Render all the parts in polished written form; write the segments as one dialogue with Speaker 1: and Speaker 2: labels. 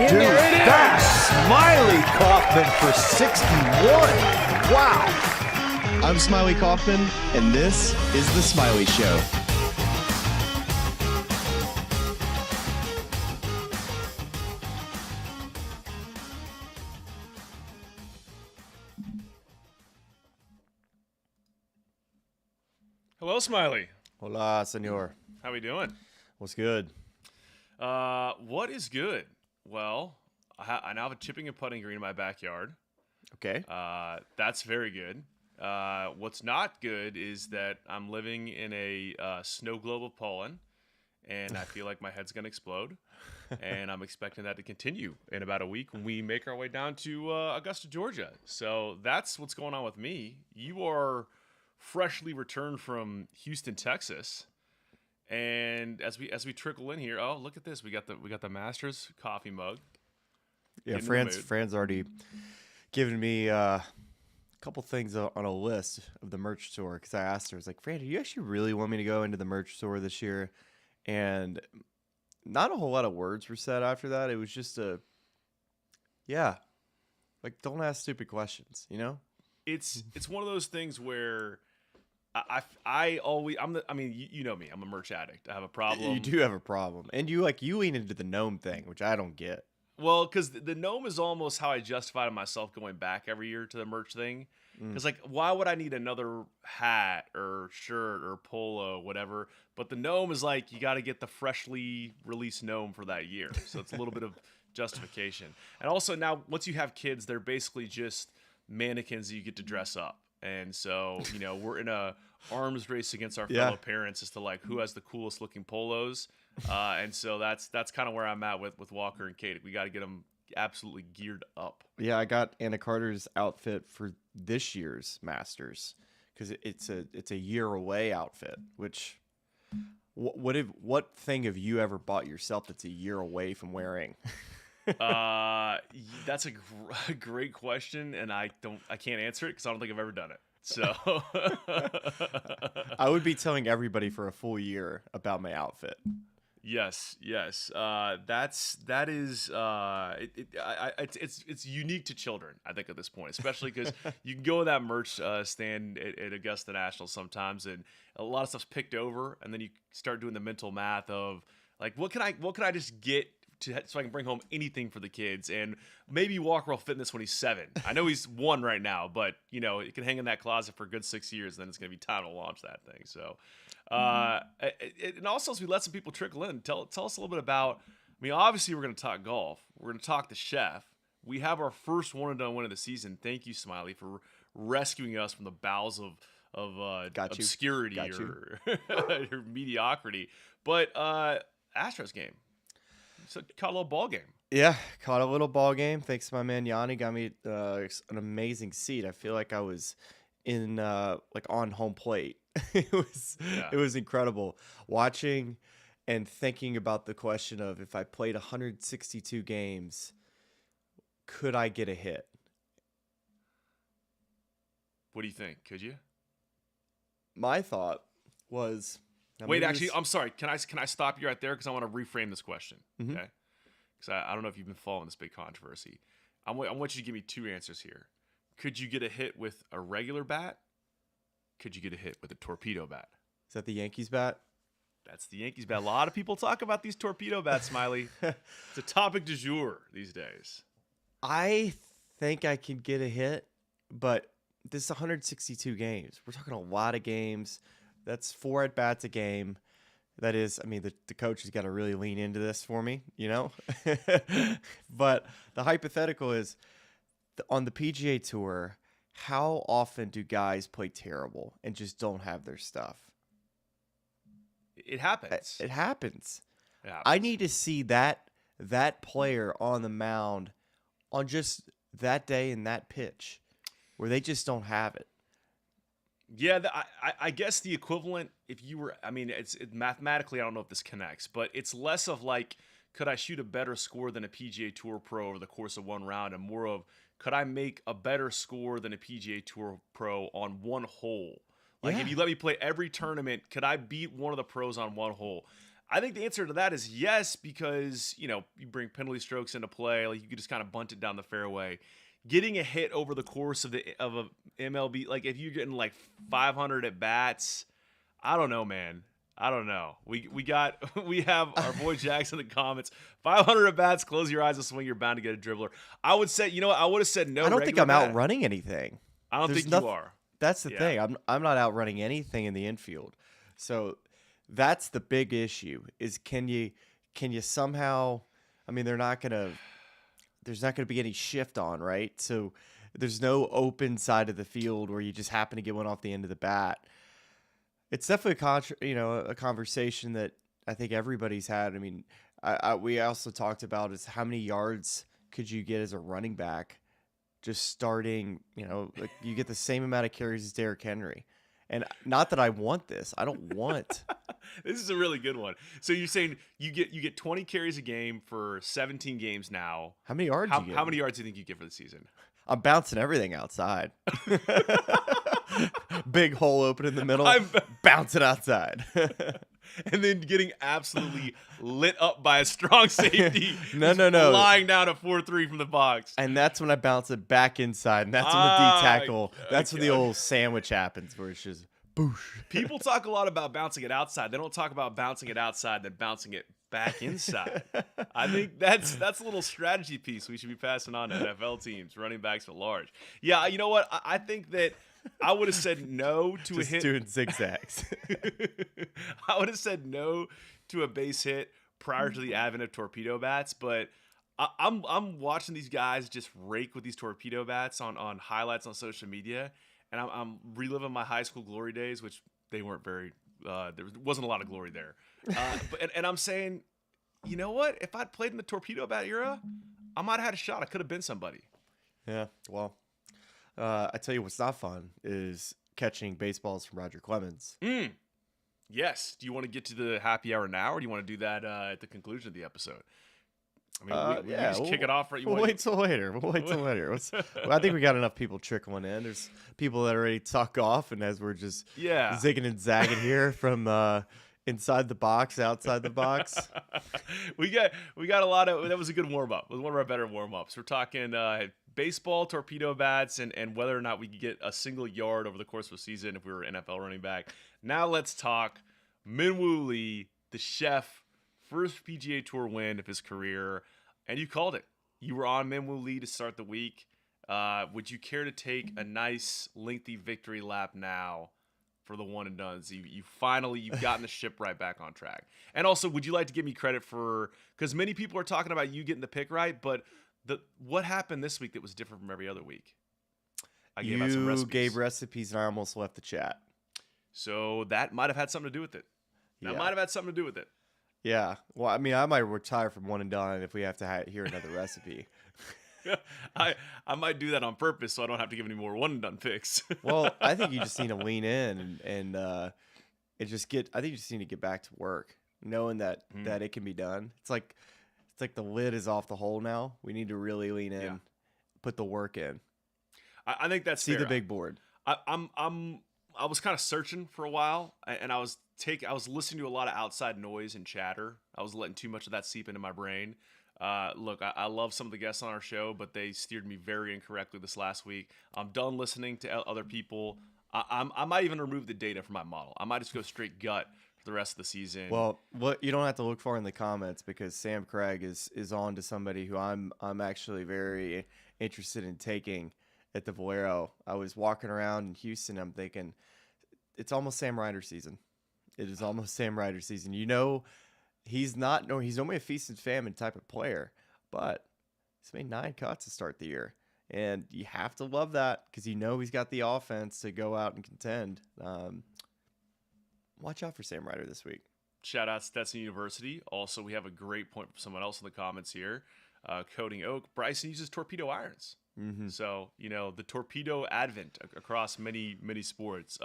Speaker 1: Dude, that's Smylie Kaufman for 61. Wow.
Speaker 2: I'm Smylie Kaufman, and this is The Smylie Show.
Speaker 3: Hello, Smylie.
Speaker 1: Hola, senor.
Speaker 3: How we doing?
Speaker 1: What's good?
Speaker 3: What is good? Well, I now have a chipping and putting green in my backyard.
Speaker 1: Okay.
Speaker 3: That's very good. What's not good is that I'm living in a snow globe of pollen, and I feel like my head's going to explode. And I'm expecting that to continue in about a week when we make our way down to Augusta, Georgia. So that's what's going on with me. You are freshly returned from Houston, Texas. And as we trickle in here, oh, look at this. We got the Masters coffee mug.
Speaker 1: Yeah, Fran's already given me a couple things on a list of the merch store, because I asked her, I was like, Fran, do you actually really want me to go into the merch store this year? And not a whole lot of words were said after that. It was just don't ask stupid questions, you know?
Speaker 3: It's one of those things where you know me, I'm a merch addict. I have a problem.
Speaker 1: You do have a problem. And you lean into the gnome thing, which I don't get.
Speaker 3: Well, because the gnome is almost how I justified myself going back every year to the merch thing. Because, why would I need another hat or shirt or polo, whatever? But the gnome is you got to get the freshly released gnome for that year. So it's a little bit of justification. And also now, once you have kids, they're basically just mannequins that you get to dress up. And so, we're in a arms race against our fellow parents as to like who has the coolest looking polos. And so that's kind of where I'm at with Walker and Kate. We got to get them absolutely geared up.
Speaker 1: Yeah, I got Anna Carter's outfit for this year's Masters because it's a year away outfit. Which what thing have you ever bought yourself that's a year away from wearing?
Speaker 3: That's a great question, and I can't answer it because I don't think I've ever done it. So
Speaker 1: I would be telling everybody for a full year about my outfit.
Speaker 3: Yes. That is it's unique to children, I think, at this point, especially because you can go in that merch stand at Augusta National sometimes, and a lot of stuff's picked over, and then you start doing the mental math of like, what can I just get so I can bring home anything for the kids, and maybe Walker will fit in this when he's 7. I know he's 1 right now, but it can hang in that closet for a good 6 years, and then it's going to be time to launch that thing. So, and also as we let some people trickle in, tell us a little bit about. I mean, obviously we're going to talk golf. We're going to talk the chef. We have our first one and done win of the season. Thank you, Smylie, for rescuing us from the bowels of obscurity or mediocrity. But Astros game. So caught a little ball game.
Speaker 1: Yeah, caught a little ball game. Thanks to my man Yanni, got me an amazing seat. I feel like I was in on home plate. It was incredible watching and thinking about the question of if I played 162 games, could I get a hit?
Speaker 3: What do you think? Could you?
Speaker 1: My thought was.
Speaker 3: Wait, actually, I'm sorry. Can I stop you right there because I want to reframe this question,
Speaker 1: Mm-hmm.
Speaker 3: okay? Because I don't know if you've been following this big controversy. I want you to give me 2 answers here. Could you get a hit with a regular bat? Could you get a hit with a torpedo bat?
Speaker 1: Is that the Yankees bat?
Speaker 3: That's the Yankees bat. A lot of people talk about these torpedo bats, Smylie. It's a topic du jour these days.
Speaker 1: I think I can get a hit, but this is 162 games. We're talking a lot of games. That's 4 at-bats a game. That is, I mean, the coach has got to really lean into this for me, But the hypothetical is, on the PGA Tour, how often do guys play terrible and just don't have their stuff?
Speaker 3: It happens.
Speaker 1: It happens. I need to see that player on the mound on just that day and that pitch where they just don't have it.
Speaker 3: Yeah, I guess the equivalent, if you were, I mean, it's mathematically, I don't know if this connects, but it's less of like, could I shoot a better score than a PGA Tour pro over the course of one round, and more of, could I make a better score than a PGA Tour pro on one hole? Like, if you let me play every tournament, could I beat one of the pros on one hole? I think the answer to that is yes, because, you bring penalty strokes into play. Like, you could just kind of bunt it down the fairway. Getting a hit over the course of a MLB, like if you're getting like 500 at bats, I don't know, man. I don't know. We have our boy Jackson in the comments. 500 at bats, close your eyes and swing. You're bound to get a dribbler. I would say, I would have said no.
Speaker 1: I don't think I'm outrunning anything.
Speaker 3: I don't think you are.
Speaker 1: That's the thing. I'm not outrunning anything in the infield. So that's the big issue. Is can you somehow? I mean, there's not going to be any shift on, right? So there's no open side of the field where you just happen to get one off the end of the bat. It's definitely a conversation that I think everybody's had. I mean, we also talked about is how many yards could you get as a running back just starting, like you get the same amount of carries as Derrick Henry. And not that I want this. I don't want.
Speaker 3: This is a really good one. So you're saying you get 20 carries a game for 17 games now.
Speaker 1: How many yards?
Speaker 3: How many yards do you think you get for the season?
Speaker 1: I'm bouncing everything outside. Big hole open in the middle. I'm bouncing outside.
Speaker 3: And then getting absolutely lit up by a strong safety.
Speaker 1: No.
Speaker 3: Lying down at 4-3 from the box.
Speaker 1: And that's when I bounce it back inside. And that's when the D-tackle, that's when the old sandwich happens where it's just boosh.
Speaker 3: People talk a lot about bouncing it outside. They don't talk about bouncing it outside, then bouncing it back inside. I think that's a little strategy piece we should be passing on to NFL teams, running backs at large. Yeah, you know what? I think that I would have said no to
Speaker 1: just
Speaker 3: a hit.
Speaker 1: Doing zigzags.
Speaker 3: I would have said no to a base hit prior to the advent of torpedo bats, but I'm watching these guys just rake with these torpedo bats on highlights on social media, and I'm reliving my high school glory days, which they weren't very. There wasn't a lot of glory there. And I'm saying, you know what? If I'd played in the torpedo bat era, I might have had a shot. I could have been somebody.
Speaker 1: Yeah. Well, I tell you what's not fun is catching baseballs from Roger Clemens.
Speaker 3: Yes. Do you want to get to the happy hour now, or do you want to do that at the conclusion of the episode? I mean, we just kick it off. Right?
Speaker 1: We'll wait till later. I think we got enough people trickling in. There's people that are ready to talk off, and as we're just zigging and zagging here from inside the box, outside the box.
Speaker 3: we got a lot of. That was a good warm up. It was one of our better warm ups. We're talking baseball, torpedo bats, and whether or not we could get a single yard over the course of a season if we were NFL running back. Now let's talk Min-Woo Lee, the chef. First PGA Tour win of his career, and you called it. You were on Min-Woo Lee to start the week. Would you care to take a nice, lengthy victory lap now for the one and dones? You've gotten the ship right back on track. And also, would you like to give me credit for, because many people are talking about you getting the pick right, but what happened this week that was different from every other week? I gave out some recipes.
Speaker 1: You gave recipes, and I almost left the chat.
Speaker 3: So that might have had something to do with it.
Speaker 1: Yeah. Well, I mean, I might retire from one and done if we have to hear another recipe.
Speaker 3: I might do that on purpose so I don't have to give any more one and done picks.
Speaker 1: Well, I think you just need to lean in and I think you just need to get back to work, knowing that it can be done. It's like the lid is off the hole now. We need to really lean in, put the work in.
Speaker 3: I think that's
Speaker 1: fair. The big board.
Speaker 3: I was kind of searching for a while, and I was listening to a lot of outside noise and chatter. I was letting too much of that seep into my brain. Look, I love some of the guests on our show, but they steered me very incorrectly this last week. I'm done listening to other people. I might even remove the data from my model. I might just go straight gut for the rest of the season.
Speaker 1: Well, what you don't have to look for in the comments, because Sam Craig is on to somebody who I'm actually very interested in taking at the Valero. I was walking around in Houston. I'm thinking it's almost Sam Ryder season. It is almost Sam Ryder season. You know, he's only a feast and famine type of player, but he's made 9 cuts to start the year. And you have to love that because you know he's got the offense to go out and contend. Watch out for Sam Ryder this week.
Speaker 3: Shout out Stetson University. Also, we have a great point from someone else in the comments here. Coding Oak. Bryson uses torpedo irons. Mm-hmm. So, the torpedo advent across many, many sports.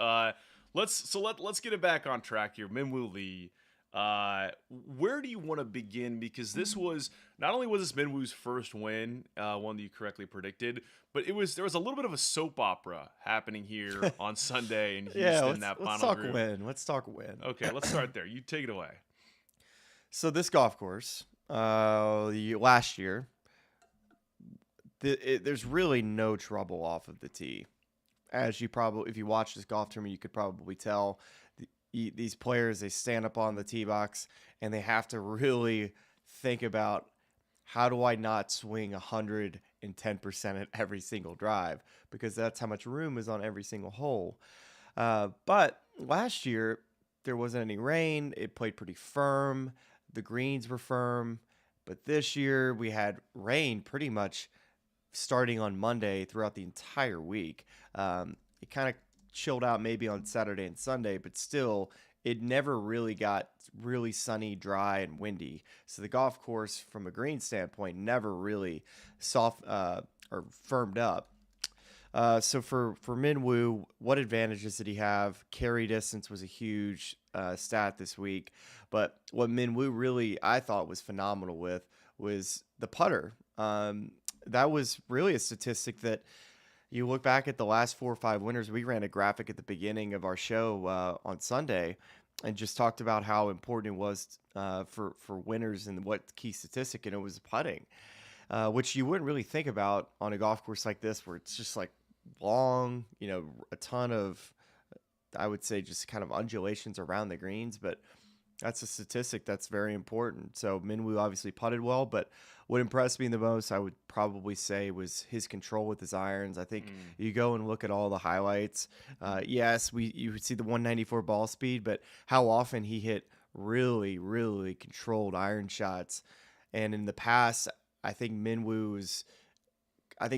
Speaker 3: Let's get it back on track here. Min-Woo Lee. Where do you want to begin? Because this was not only was this Min-Woo's first win, one that you correctly predicted, but there was a little bit of a soap opera happening here on Sunday in Houston. Let's
Speaker 1: talk win.
Speaker 3: Okay, let's start there. You take it away.
Speaker 1: So this golf course, last year, there's really no trouble off of the tee. As if you watch this golf tournament, you could probably tell these players, they stand up on the tee box and they have to really think about, how do I not swing 110% at every single drive? Because that's how much room is on every single hole. But last year, there wasn't any rain. It played pretty firm. The greens were firm. But this year, we had rain pretty much starting on Monday throughout the entire week. It kind of chilled out maybe on Saturday and Sunday, but still, it never really got really sunny, dry, and windy. So the golf course, from a green standpoint, never really or firmed up. So for Min-Woo, what advantages did he have? Carry distance was a huge stat this week. But what Min-Woo really, I thought, was phenomenal with was the putter. That was really a statistic that you look back at the last 4 or 5 winners. We ran a graphic at the beginning of our show on Sunday and just talked about how important it was for winners and what key statistic, and it was putting, which you wouldn't really think about on a golf course like this, where it's just like long, a ton of, I would say, just kind of undulations around the greens, but that's a statistic that's very important. So Min-Woo obviously putted well, but what impressed me the most, I would probably say, was his control with his irons. I think you go and look at all the highlights. Yes, you would see the 194 ball speed, but how often he hit really, really controlled iron shots. And in the past, I think Min-Woo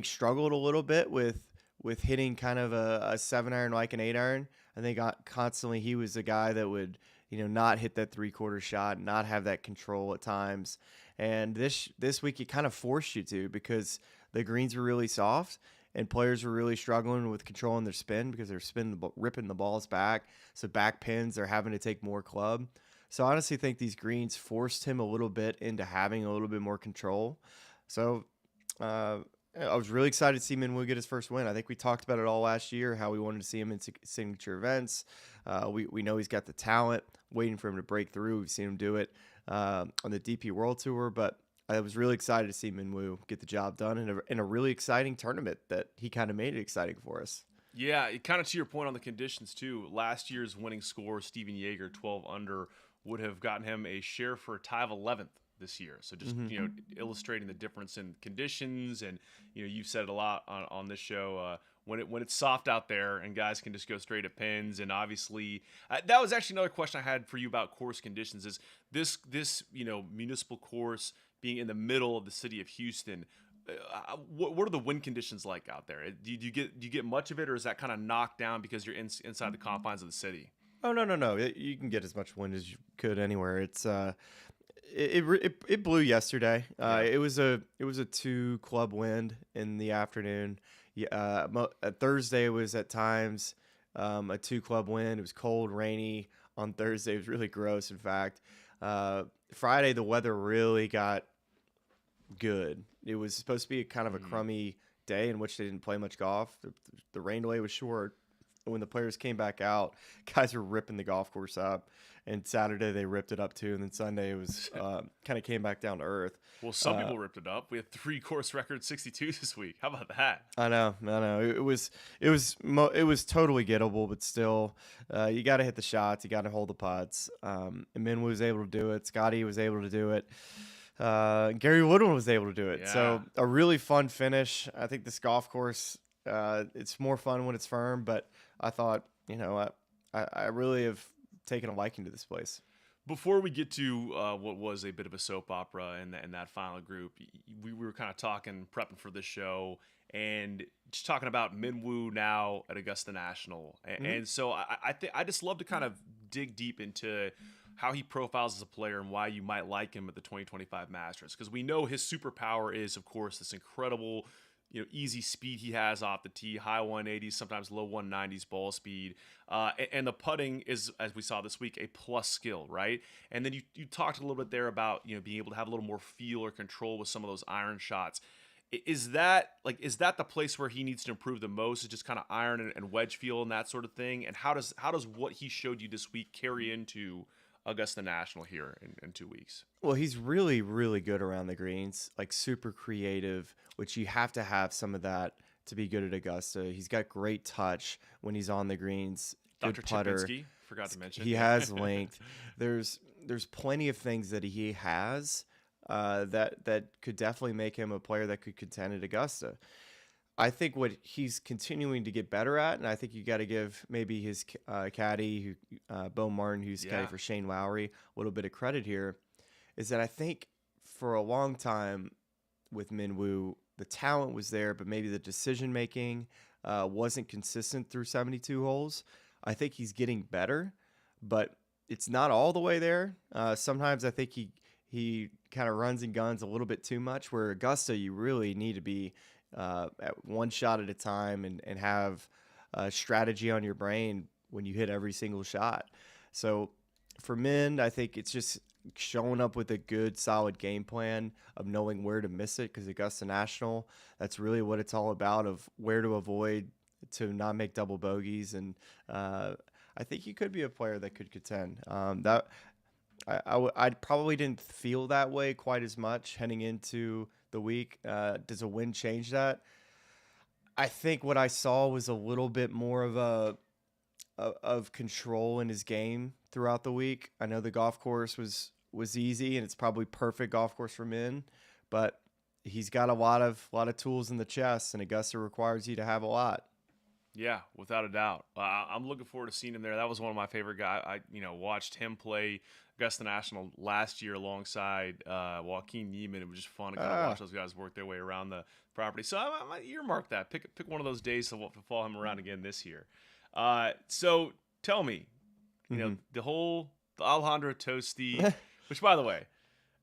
Speaker 1: struggled a little bit with with hitting kind of a 7-iron like an 8-iron. I think constantly he was the guy that would, not hit that 3/4 shot, not have that control at times. And this week it kind of forced you to, because the greens were really soft and players were really struggling with controlling their spin because they're ripping the balls back. So back pins, they're having to take more club. So I honestly think these greens forced him a little bit into having a little bit more control. So I was really excited to see Min Woo get his first win. I think we talked about it all last year, how we wanted to see him in signature events. We know he's got the talent, waiting for him to break through. We've seen him do it on the DP World Tour, but I was really excited to see Min Woo get the job done in a really exciting tournament that he kind of made it exciting for us.
Speaker 3: Yeah, kind of to your point on the conditions too. Last year's winning score, Steven Yeager, 12 under, would have gotten him a share for a tie of 11th this year. So just, illustrating the difference in conditions. And, you've said it a lot on this show, when it's soft out there and guys can just go straight at pins. And obviously that was actually another question I had for you about course conditions is this municipal course being in the middle of the city of Houston. What are the wind conditions like out there? Do you get much of it, or is that kind of knocked down because you're inside the confines of the city?
Speaker 1: Oh, no. You can get as much wind as you could anywhere. It's it blew yesterday. It was a 2-club wind in the afternoon. Thursday was at times a 2-club wind. It was cold, rainy on Thursday. It was really gross, in fact. Friday the weather really got good. It was supposed to be kind of a crummy day in which they didn't play much golf. The rain delay was short. When the players came back out, guys were ripping the golf course up. And Saturday they ripped it up too, and then Sunday it was kind of came back down to earth.
Speaker 3: Well, some people ripped it up. We had 3 course record 62 this week. How about that?
Speaker 1: I know. It was totally gettable, but still, you got to hit the shots, you got to hold the putts. And Min was able to do it. Scottie was able to do it. Gary Woodland was able to do it. Yeah. So a really fun finish. I think this golf course, it's more fun when it's firm, but I thought, I really have taken a liking to this place.
Speaker 3: Before we get to what was a bit of a soap opera in that final group, we were kind of prepping for this show, and just talking about Min Woo now at Augusta National. And so I just love to kind of dig deep into how he profiles as a player and why you might like him at the 2025 Masters. Because we know his superpower is, of course, this incredible easy speed he has off the tee, high 180s, sometimes low 190s ball speed. And the putting is, as we saw this week, a plus skill, right? And then you talked a little bit there about, being able to have a little more feel or control with some of those iron shots. Is that the place where he needs to improve the most, is just kind of iron and wedge feel and that sort of thing? And how does what he showed you this week carry into Augusta National here in 2 weeks?
Speaker 1: Well, he's really, really good around the greens, like super creative, which you have to have some of that to be good at Augusta. He's got great touch when he's on the greens. Good
Speaker 3: Dr.
Speaker 1: putter.
Speaker 3: Chipinski, forgot to mention.
Speaker 1: He has length. There's plenty of things that he has that could definitely make him a player that could contend at Augusta. I think what he's continuing to get better at, and I think you got to give maybe his caddy, Bo Martin, who's caddy for Shane Lowry, a little bit of credit here, is that I think for a long time with Min Woo, the talent was there, but maybe the decision making wasn't consistent through 72 holes. I think he's getting better, but it's not all the way there. Sometimes I think he kind of runs and guns a little bit too much, where Augusta, you really need to be at one shot at a time and have a strategy on your brain when you hit every single shot. So for Min, I think it's just showing up with a good, solid game plan of knowing where to miss it, because Augusta National, that's really what it's all about, of where to avoid to not make double bogeys. And I think he could be a player that could contend. I probably didn't feel that way quite as much heading into the week. Does a win change that? I think what I saw was a little bit more of control in his game throughout the week. I know the golf course was easy, and it's probably perfect golf course for Min, but he's got a lot of tools in the chest, and Augusta requires you to have a lot.
Speaker 3: Yeah, without a doubt. I'm looking forward to seeing him there. That was one of my favorite guys. Watched him play Augusta National last year alongside Joaquin Niemann. It was just fun to kind of watch those guys work their way around the property. So I might earmark that. Pick one of those days to follow him around again this year. So tell me, the Alejandro Tosti, which, by the way,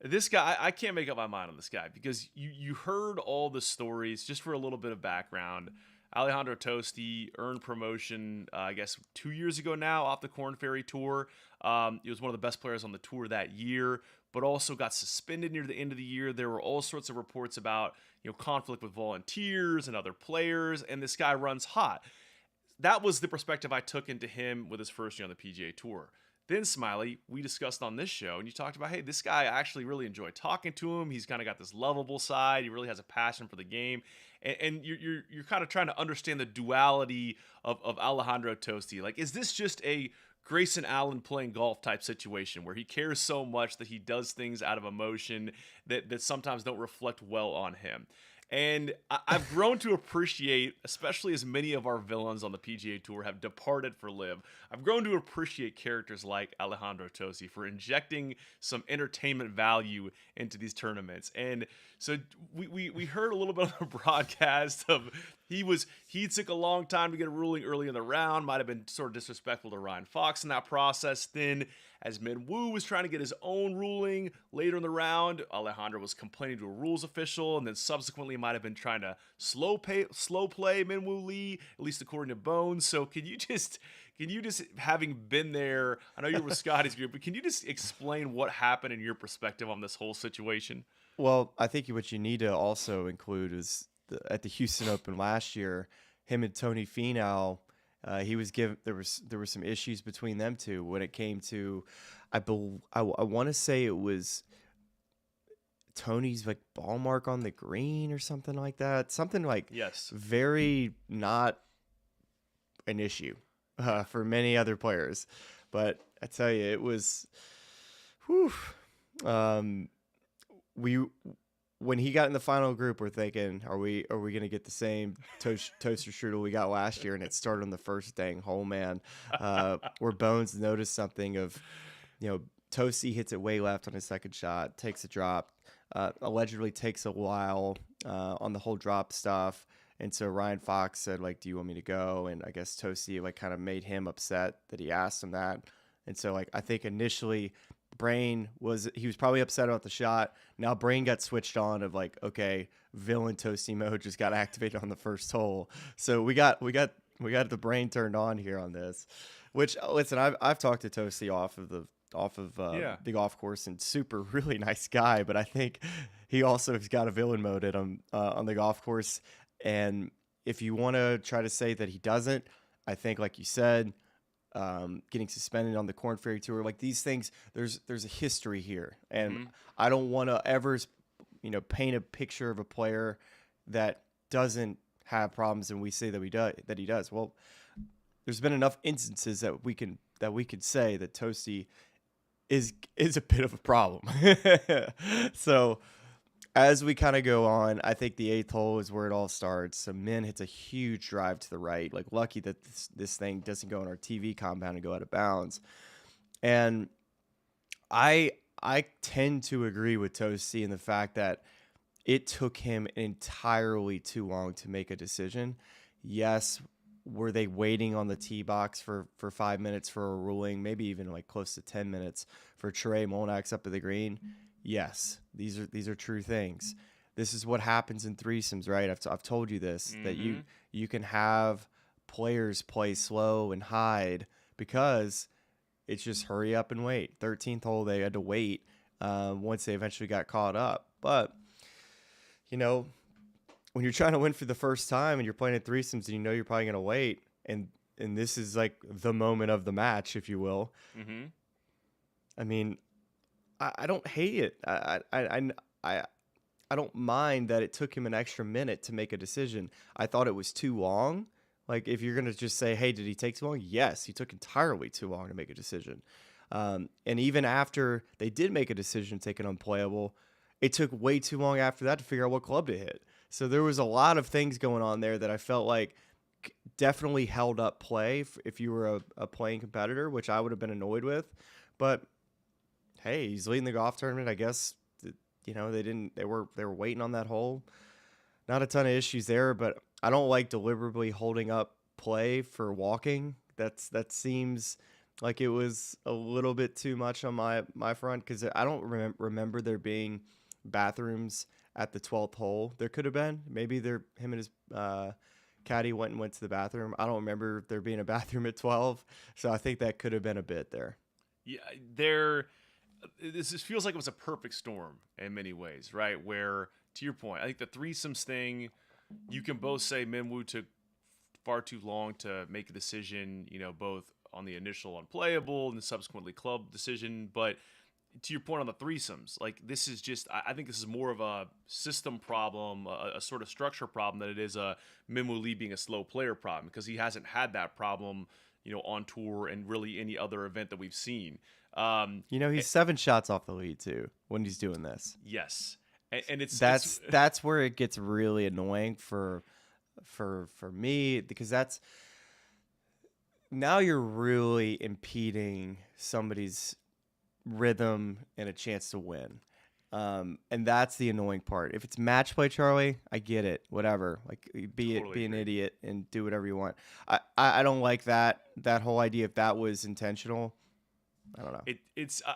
Speaker 3: this guy, I can't make up my mind on this guy because you heard all the stories. Just for a little bit of background, Alejandro Tosti earned promotion, I guess, 2 years ago now off the Korn Ferry Tour. He was one of the best players on the tour that year, but also got suspended near the end of the year. There were all sorts of reports about conflict with volunteers and other players, and this guy runs hot. That was the perspective I took into him with his first year on the PGA Tour. Then, Smylie, we discussed on this show, and you talked about, hey, this guy, I actually really enjoy talking to him. He's kind of got this lovable side. He really has a passion for the game. And you're kind of trying to understand the duality of Alejandro Tosti. Like, is this just a Grayson Allen playing golf type situation where he cares so much that he does things out of emotion that sometimes don't reflect well on him? And I've grown to appreciate, especially as many of our villains on the PGA Tour have departed for LIV, I've grown to appreciate characters like Alejandro Tosti for injecting some entertainment value into these tournaments. And so we heard a little bit on the broadcast of he took a long time to get a ruling early in the round, might have been sort of disrespectful to Ryan Fox in that process. Then, as Min Woo was trying to get his own ruling later in the round, Alejandro was complaining to a rules official, and then subsequently might have been trying to slow play Min Woo Lee, at least according to Bones. So can you just, having been there, I know you're with Scottie's group, but can you just explain what happened in your perspective on this whole situation?
Speaker 1: Well, I think what you need to also include is at the Houston Open last year, him and Tony Finau, he was given, there were some issues between them two when it came to, I want to say it was Tony's like ball mark on the green or something like that. Something like,
Speaker 3: yes, very
Speaker 1: not an issue for many other players. But I tell you, it was, when he got in the final group, we're thinking, are we going to get the same toaster strudel we got last year? And it started on the first dang hole, man, where Bones noticed something of, Tosti hits it way left on his second shot, takes a drop, allegedly takes a while on the whole drop stuff. And so Ryan Fox said, like, do you want me to go? And I guess Tosti, like, kind of made him upset that he asked him that. And so, like, I think initially he was probably upset about the shot. Now Brain got switched on of like, okay, villain Tosti mode just got activated on the first hole. So we got the brain turned on here on this. Which, listen, I've talked to Tosti off of the golf course, and super really nice guy. But I think he also has got a villain mode at him on the golf course. And if you want to try to say that he doesn't, I think, like you said, getting suspended on the Korn Ferry Tour, like these things, there's a history here, and I don't want to ever, paint a picture of a player that doesn't have problems, and we say that he does. Well, there's been enough instances that we can say that Tosti is a bit of a problem. So as we kind of go on, I think the 8th hole is where it all starts. So Min hits a huge drive to the right. Like, lucky that this thing doesn't go on our TV compound and go out of bounds. And I tend to agree with Tosti in the fact that it took him entirely too long to make a decision. Yes, were they waiting on the tee box for 5 minutes for a ruling, maybe even like close to 10 minutes for Trey Molnax up at the green? Yes, these are true things. This is what happens in threesomes, right? I've told you this, that you can have players play slow and hide because it's just hurry up and wait. 13th hole, they had to wait once they eventually got caught up. But, when you're trying to win for the first time and you're playing at threesomes and you're probably going to wait, and this is like the moment of the match, if you will. Mm-hmm. I mean, I don't hate it. I don't mind that it took him an extra minute to make a decision. I thought it was too long. Like, if you're going to just say, hey, did he take too long? Yes, he took entirely too long to make a decision. And even after they did make a decision, take it unplayable, it took way too long after that to figure out what club to hit. So there was a lot of things going on there that I felt like definitely held up play if you were a playing competitor, which I would have been annoyed with. But hey, he's leading the golf tournament. I guess they were waiting on that hole. Not a ton of issues there, but I don't like deliberately holding up play for walking. That seems like it was a little bit too much on my front, because I don't remember there being bathrooms at the 12th hole. There could have been. Maybe him and his caddy went to the bathroom. I don't remember there being a bathroom at 12, so I think that could have been a bit there.
Speaker 3: Yeah, this feels like it was a perfect storm in many ways, right? Where, to your point, I think the threesomes thing, you can both say Minwoo took far too long to make a decision, both on the initial unplayable and the subsequently club decision. But to your point on the threesomes, like, this is just, I think this is more of a system problem, a sort of structure problem, than it is a Minwoo Lee being a slow player problem, because he hasn't had that problem, on tour and really any other event that we've seen.
Speaker 1: He's 7 shots off the lead too when he's doing this.
Speaker 3: Yes. And
Speaker 1: that's where it gets really annoying for me, because now you're really impeding somebody's rhythm and a chance to win. And that's the annoying part. If it's match play, Charlie, I get it. Whatever. Like, be an idiot and do whatever you want. I don't like that whole idea. If that was intentional, I don't know.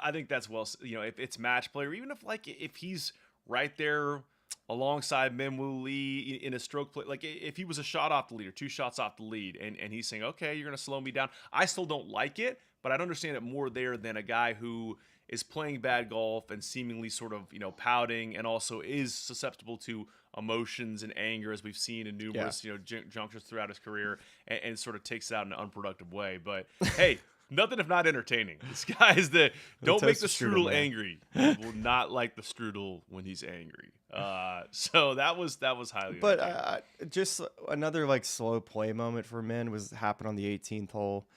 Speaker 3: I think that's if it's match play, or even if he's right there alongside Minwoo Lee in a stroke play, like if he was a shot off the lead or 2 shots off the lead, and he's saying, okay, you're going to slow me down. I still don't like it, but I'd understand it more there than a guy who is playing bad golf and seemingly sort of, pouting, and also is susceptible to emotions and anger, as we've seen in numerous, junctures throughout his career, and sort of takes it out in an unproductive way. But hey, nothing if not entertaining. This guy is don't make the strudel angry. He will not like the strudel when he's angry. So that was highly.
Speaker 1: But just another slow play moment for men happened on the 18th hole.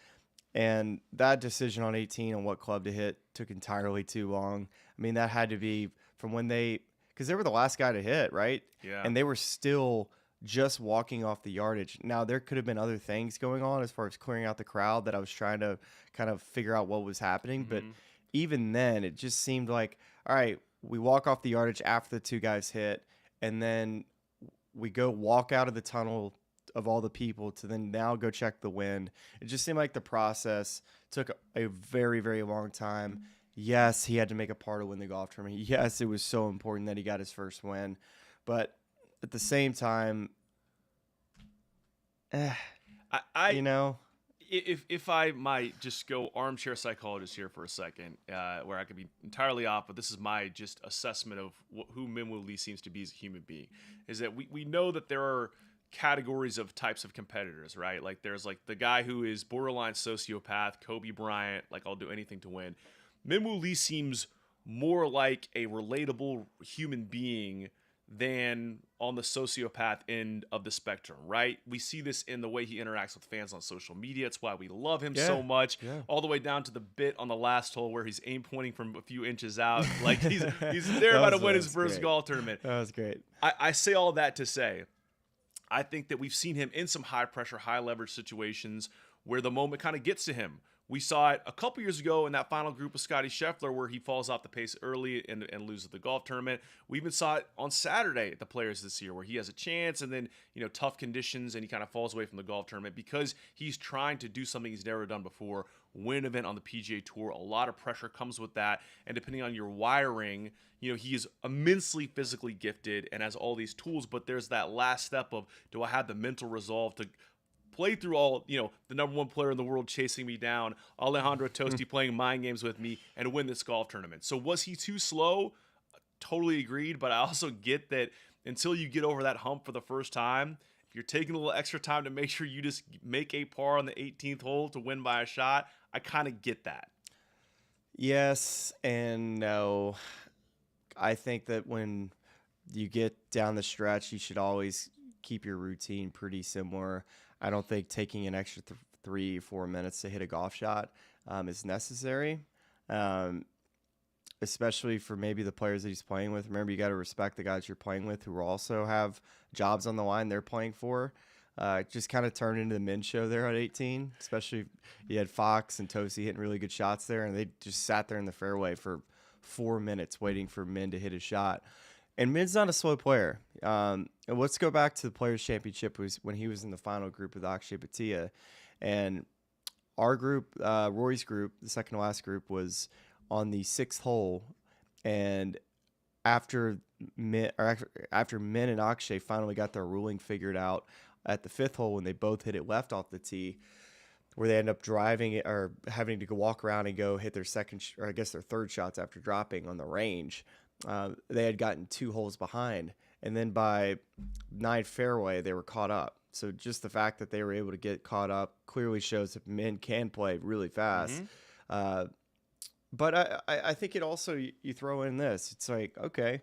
Speaker 1: And that decision on 18 on what club to hit took entirely too long. I mean, that had to be from when because they were the last guy to hit, right?
Speaker 3: Yeah.
Speaker 1: And they were still just walking off the yardage. Now, there could have been other things going on as far as clearing out the crowd that I was trying to kind of figure out what was happening. Mm-hmm. But even then, it just seemed like, all right, we walk off the yardage after the 2 guys hit, and then we go walk out of the tunnel of all the people to then now go check the wind. It just seemed like the process took a very, very long time. Yes, he had to make a par to win the golf tournament. Yes, it was so important that he got his first win. But at the same time,
Speaker 3: if I might just go armchair psychologist here for a second, where I could be entirely off, but this is my just assessment of who Minwoo Lee seems to be as a human being, is that we know that there are categories of types of competitors, right? Like, there's the guy who is borderline sociopath, Kobe Bryant, I'll do anything to win. Minwoo Lee seems more like a relatable human being than on the sociopath end of the spectrum, right? We see this in the way he interacts with fans on social media. It's why we love him so much, all the way down to the bit on the last hole where he's aim pointing from a few inches out. Like, he's there about to win his first golf tournament.
Speaker 1: That was great.
Speaker 3: I say all that to say, I think that we've seen him in some high-pressure, high-leverage situations where the moment kind of gets to him. We saw it a couple years ago in that final group with Scottie Scheffler, where he falls off the pace early and loses the golf tournament. We even saw it on Saturday at the Players this year, where he has a chance and then, tough conditions, and he kind of falls away from the golf tournament because he's trying to do something he's never done before, win an event on the PGA Tour. A lot of pressure comes with that, and depending on your wiring, he is immensely physically gifted and has all these tools, but there's that last step of, do I have the mental resolve to play through all, the number 1 player in the world chasing me down, Alejandro Tosti playing mind games with me, and win this golf tournament? So was he too slow? Totally agreed, but I also get that until you get over that hump for the first time, if you're taking a little extra time to make sure you just make a par on the 18th hole to win by a shot, I kind of get that.
Speaker 1: Yes and no. I think that when you get down the stretch, you should always keep your routine pretty similar. I don't think taking an extra 3-4 minutes to hit a golf shot is necessary, especially for maybe the players that he's playing with. Remember, you got to respect the guys you're playing with who also have jobs on the line they're playing for. Just kind of turned into the men's show there at 18, especially you had Fox and Tosti hitting really good shots there, and they just sat there in the fairway for 4 minutes waiting for Min to hit a shot. And Min's not a slow player. And let's go back to the Players' Championship was when he was in the final group with Akshay Bhatia. And our group, Rory's group, the second to last group, was on the 6th hole. And after Min and Akshay finally got their ruling figured out at the 5th hole when they both hit it left off the tee, where they end up driving it or having to go walk around and go hit their their third shots after dropping on the range. They had gotten 2 holes behind, and then by 9th fairway, they were caught up. So just the fact that they were able to get caught up clearly shows that men can play really fast. Mm-hmm. But I think it also, you throw in this, it's like, okay,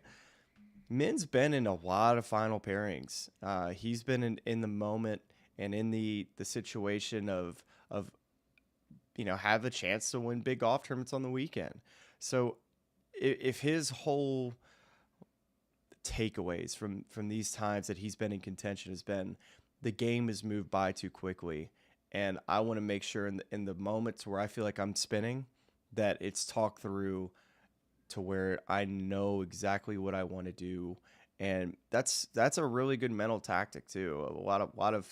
Speaker 1: Min's been in a lot of final pairings. He's been in the moment and in the situation of have a chance to win big golf tournaments on the weekend. So if his whole takeaways from these times that he's been in contention has been the game has moved by too quickly, and I want to make sure in the moments where I feel like I'm spinning that it's talked through to where I know exactly what I want to do. And that's a really good mental tactic too. A lot of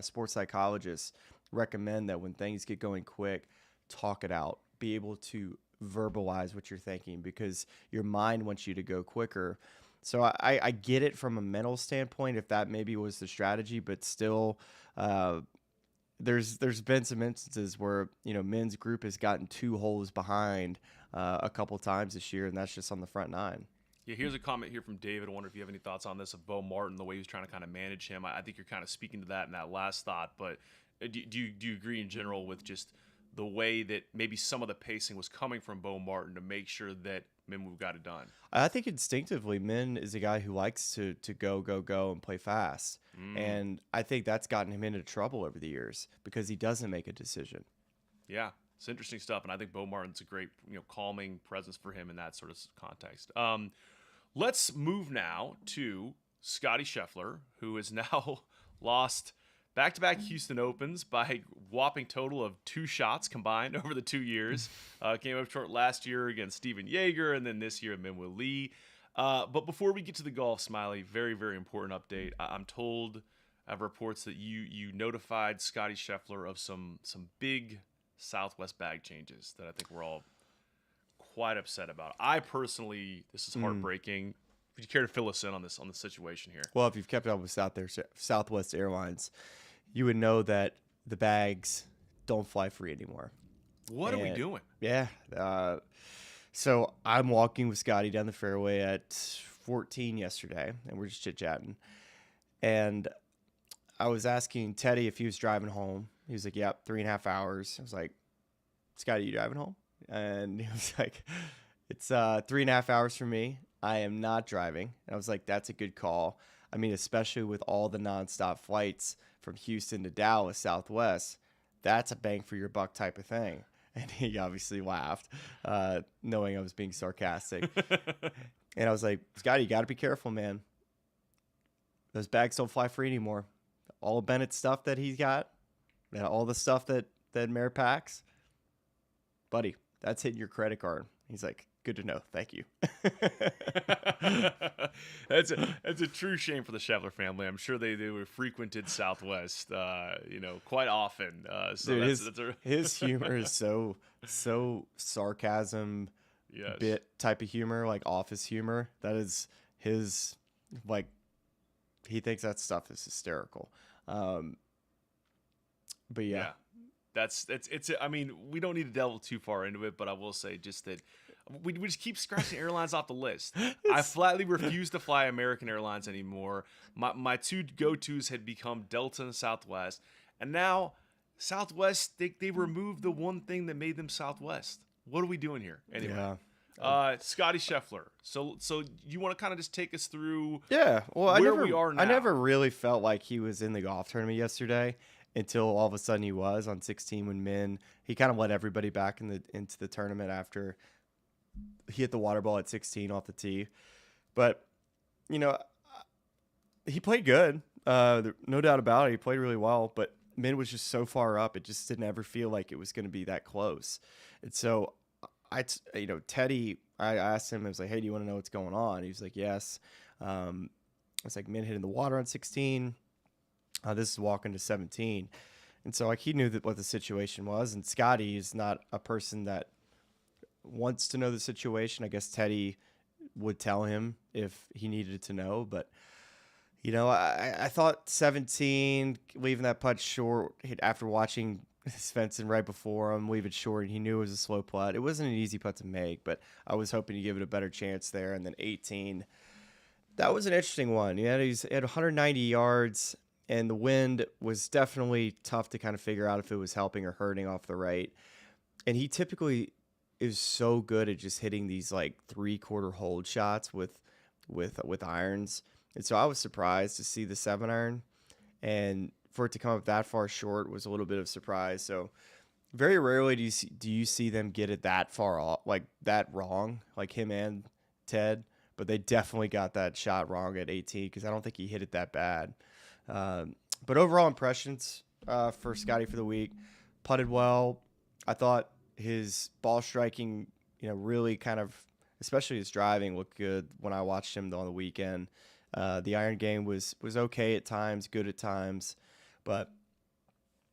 Speaker 1: sports psychologists recommend that when things get going quick, talk it out, be able to verbalize what you're thinking, because your mind wants you to go quicker. So I get it from a mental standpoint if that maybe was the strategy, but still there's been some instances where men's group has gotten 2 holes behind a couple times this year, and that's just on the front 9.
Speaker 3: Yeah, here's a comment here from David. I wonder if you have any thoughts on this of Bo Martin, the way he was trying to kind of manage him. I think you're kind of speaking to that in that last thought, but do you agree in general with just the way that maybe some of the pacing was coming from Bo Martin to make sure that Min got it done?
Speaker 1: I think instinctively, Min is a guy who likes to go and play fast. And I think that's gotten him into trouble over the years because he doesn't make a decision.
Speaker 3: Yeah, it's interesting stuff. And I think Bo Martin's a great, calming presence for him in that sort of context. Let's move now to Scottie Scheffler, who has now lost back-to-back Houston Opens by a whopping total of 2 shots combined over the 2 years. Came up short last year against Steven Yeager, and then this year Minwoo Lee. But before we get to the golf, Smylie, very, very important update. I'm told, I have reports that you notified Scottie Scheffler of some big Southwest bag changes that I think we're all quite upset about. I personally, this is heartbreaking. Would you care to fill us in on the situation here?
Speaker 1: Well, if you've kept up with Southwest Airlines, you would know that the bags don't fly free anymore.
Speaker 3: What are we doing?
Speaker 1: Yeah. So I'm walking with Scottie down the fairway at 14 yesterday, and we're just chit-chatting. And I was asking Teddy if he was driving home. He was like, yep, 3.5 hours. I was like, Scottie, you driving home? And he was like, it's 3.5 hours for me. I am not driving. And I was like, that's a good call. I mean, especially with all the nonstop flights from Houston to Dallas, Southwest, that's a bang for your buck type of thing. And he obviously laughed, knowing I was being sarcastic. And I was like, Scottie, you got to be careful, man. Those bags don't fly free anymore. All of Bennett's stuff that he's got, all the stuff that Mayor packs, buddy, that's hitting your credit card. He's like, good to know. Thank you.
Speaker 3: That's a true shame for the Scheffler family. I'm sure they were frequented Southwest, quite often. So
Speaker 1: dude, his humor is so sarcasm,
Speaker 3: yes,
Speaker 1: bit type of humor, like office humor. That is his, like, he thinks that stuff is hysterical. But yeah.
Speaker 3: It's I mean, we don't need to delve too far into it, but I will say just that we just keep scratching airlines off the list. I flatly refuse to fly American Airlines anymore. My 2 go-tos had become Delta and Southwest, and now Southwest, they removed the one thing that made them Southwest. What are we doing here? Anyway.
Speaker 1: Yeah.
Speaker 3: Scottie Scheffler. So you want to kind of just take us through
Speaker 1: we are now? I never really felt like he was in the golf tournament yesterday until all of a sudden he was on 16 when he kind of let everybody back into the tournament after he hit the water ball at 16 off the tee. But, he played good. No doubt about it. He played really well, but Min was just so far up. It just didn't ever feel like it was going to be that close. And so Teddy, I asked him, I was like, hey, do you want to know what's going on? He was like, yes. It's like Min hitting the water on 16. This is walking to 17. And so like he knew what the situation was. And Scottie is not a person that wants to know the situation. I guess Teddy would tell him if he needed to know. But, I thought 17, leaving that putt short after watching Svensson right before him, leave it short. He knew it was a slow putt. It wasn't an easy putt to make, but I was hoping to give it a better chance there. And then 18, that was an interesting one. He had 190 yards, and the wind was definitely tough to kind of figure out if it was helping or hurting off the right. And he typically is so good at just hitting these like 3/4 hold shots with irons. And so I was surprised to see the 7-iron, and for it to come up that far short was a little bit of surprise. So very rarely do you see them get it that far off, like that wrong, like him and Ted. But they definitely got that shot wrong at 18 because I don't think he hit it that bad. But overall impressions for Scottie for the week, putted well. I thought his ball striking, really kind of, especially his driving, looked good when I watched him on the weekend. The iron game was okay at times, good at times. But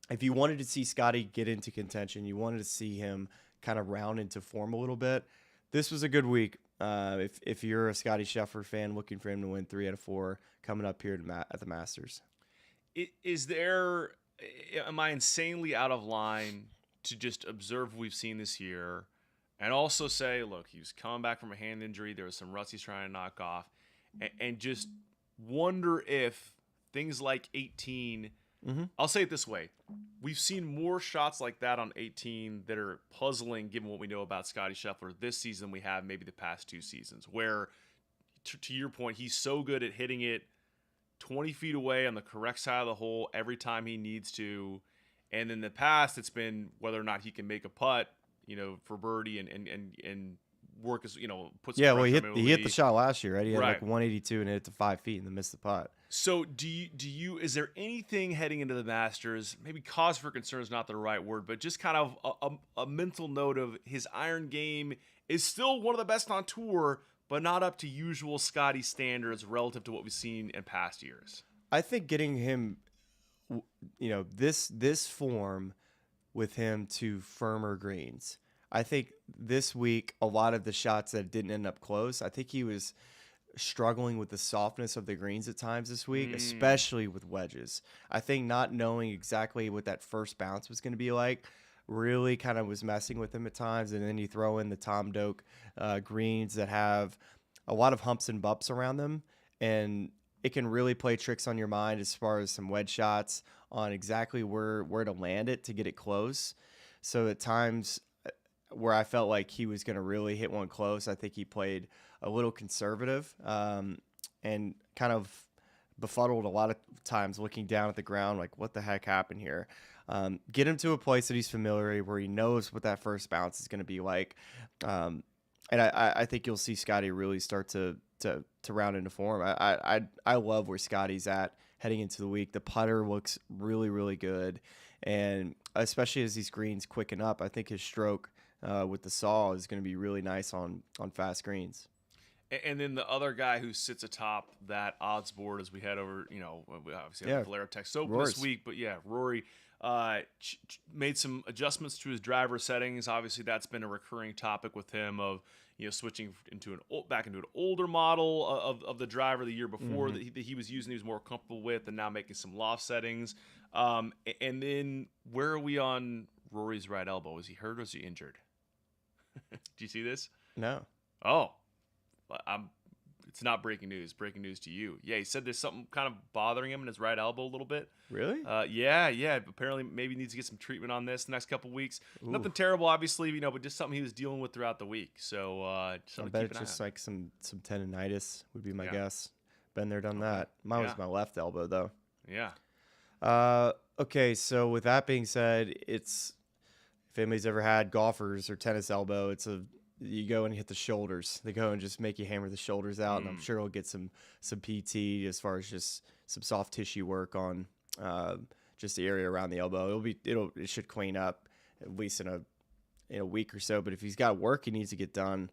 Speaker 1: if you wanted to see Scottie get into contention, you wanted to see him kind of round into form a little bit, this was a good week. If you're a Scottie Scheffler fan looking for him to win 3 out of 4 coming up here at the Masters.
Speaker 3: Am I insanely out of line to just observe what we've seen this year and also say, look, he was coming back from a hand injury. There was some ruts he's trying to knock off, and just wonder if things like 18, I'll say it this way. We've seen more shots like that on 18 that are puzzling given what we know about Scottie Scheffler this season we have maybe the past 2 seasons, where, to your point, he's so good at hitting it 20 feet away on the correct side of the hole every time he needs to. And in the past, it's been whether or not he can make a putt, for birdie and work as, put some pressure on
Speaker 1: he hit the shot last year, right? He had
Speaker 3: right.
Speaker 1: like 182 and hit it to 5 feet and then missed the putt.
Speaker 3: So is there anything heading into the Masters, maybe cause for concern is not the right word, but just kind of a mental note of his iron game is still one of the best on tour, but not up to usual Scottie standards relative to what we've seen in past years?
Speaker 1: I think getting him, this form with him to firmer greens. I think this week, a lot of the shots that didn't end up close, I think he was struggling with the softness of the greens at times this week, especially with wedges. I think not knowing exactly what that first bounce was going to be like really kind of was messing with him at times. And then you throw in the Tom Doak greens that have a lot of humps and bumps around them, and it can really play tricks on your mind as far as some wedge shots on exactly where to land it to get it close. So at times where I felt like he was going to really hit one close, I think he played a little conservative and kind of befuddled a lot of times looking down at the ground like, what the heck happened here? Get him to a place that he's familiar, where he knows what that first bounce is going to be like. And I think you'll see Scottie really start to round into form. I love where Scottie's at heading into the week. The putter looks really, really good. And especially as these greens quicken up, I think his stroke with the saw is going to be really nice on fast greens.
Speaker 3: And then the other guy who sits atop that odds board as we head over, we obviously have the Valero Texas Open this week, but Rory made some adjustments to his driver settings. Obviously, that's been a recurring topic with him of switching back into an older model of the driver the year before that he was using, he was more comfortable with, and now making some loft settings. And then where are we on Rory's right elbow? Is he hurt or is he injured? Do you see this?
Speaker 1: No.
Speaker 3: Oh. It's not breaking news. Breaking news to you. Yeah, he said there's something kind of bothering him in his right elbow a little bit.
Speaker 1: Really?
Speaker 3: Yeah. Apparently, maybe needs to get some treatment on this the next couple weeks. Ooh. Nothing terrible, obviously, but just something he was dealing with throughout the week. So,
Speaker 1: I bet it's just like some tendonitis would be my guess. Been there, done that. Mine was my left elbow, though.
Speaker 3: Yeah.
Speaker 1: Okay, so with that being said, if anybody's ever had golfers or tennis elbow, it's you go and hit the shoulders. They go and just make you hammer the shoulders out, and I'm sure he'll get some PT as far as just some soft tissue work on just the area around the elbow. It should clean up at least in a week or so. But if he's got work he needs to get done,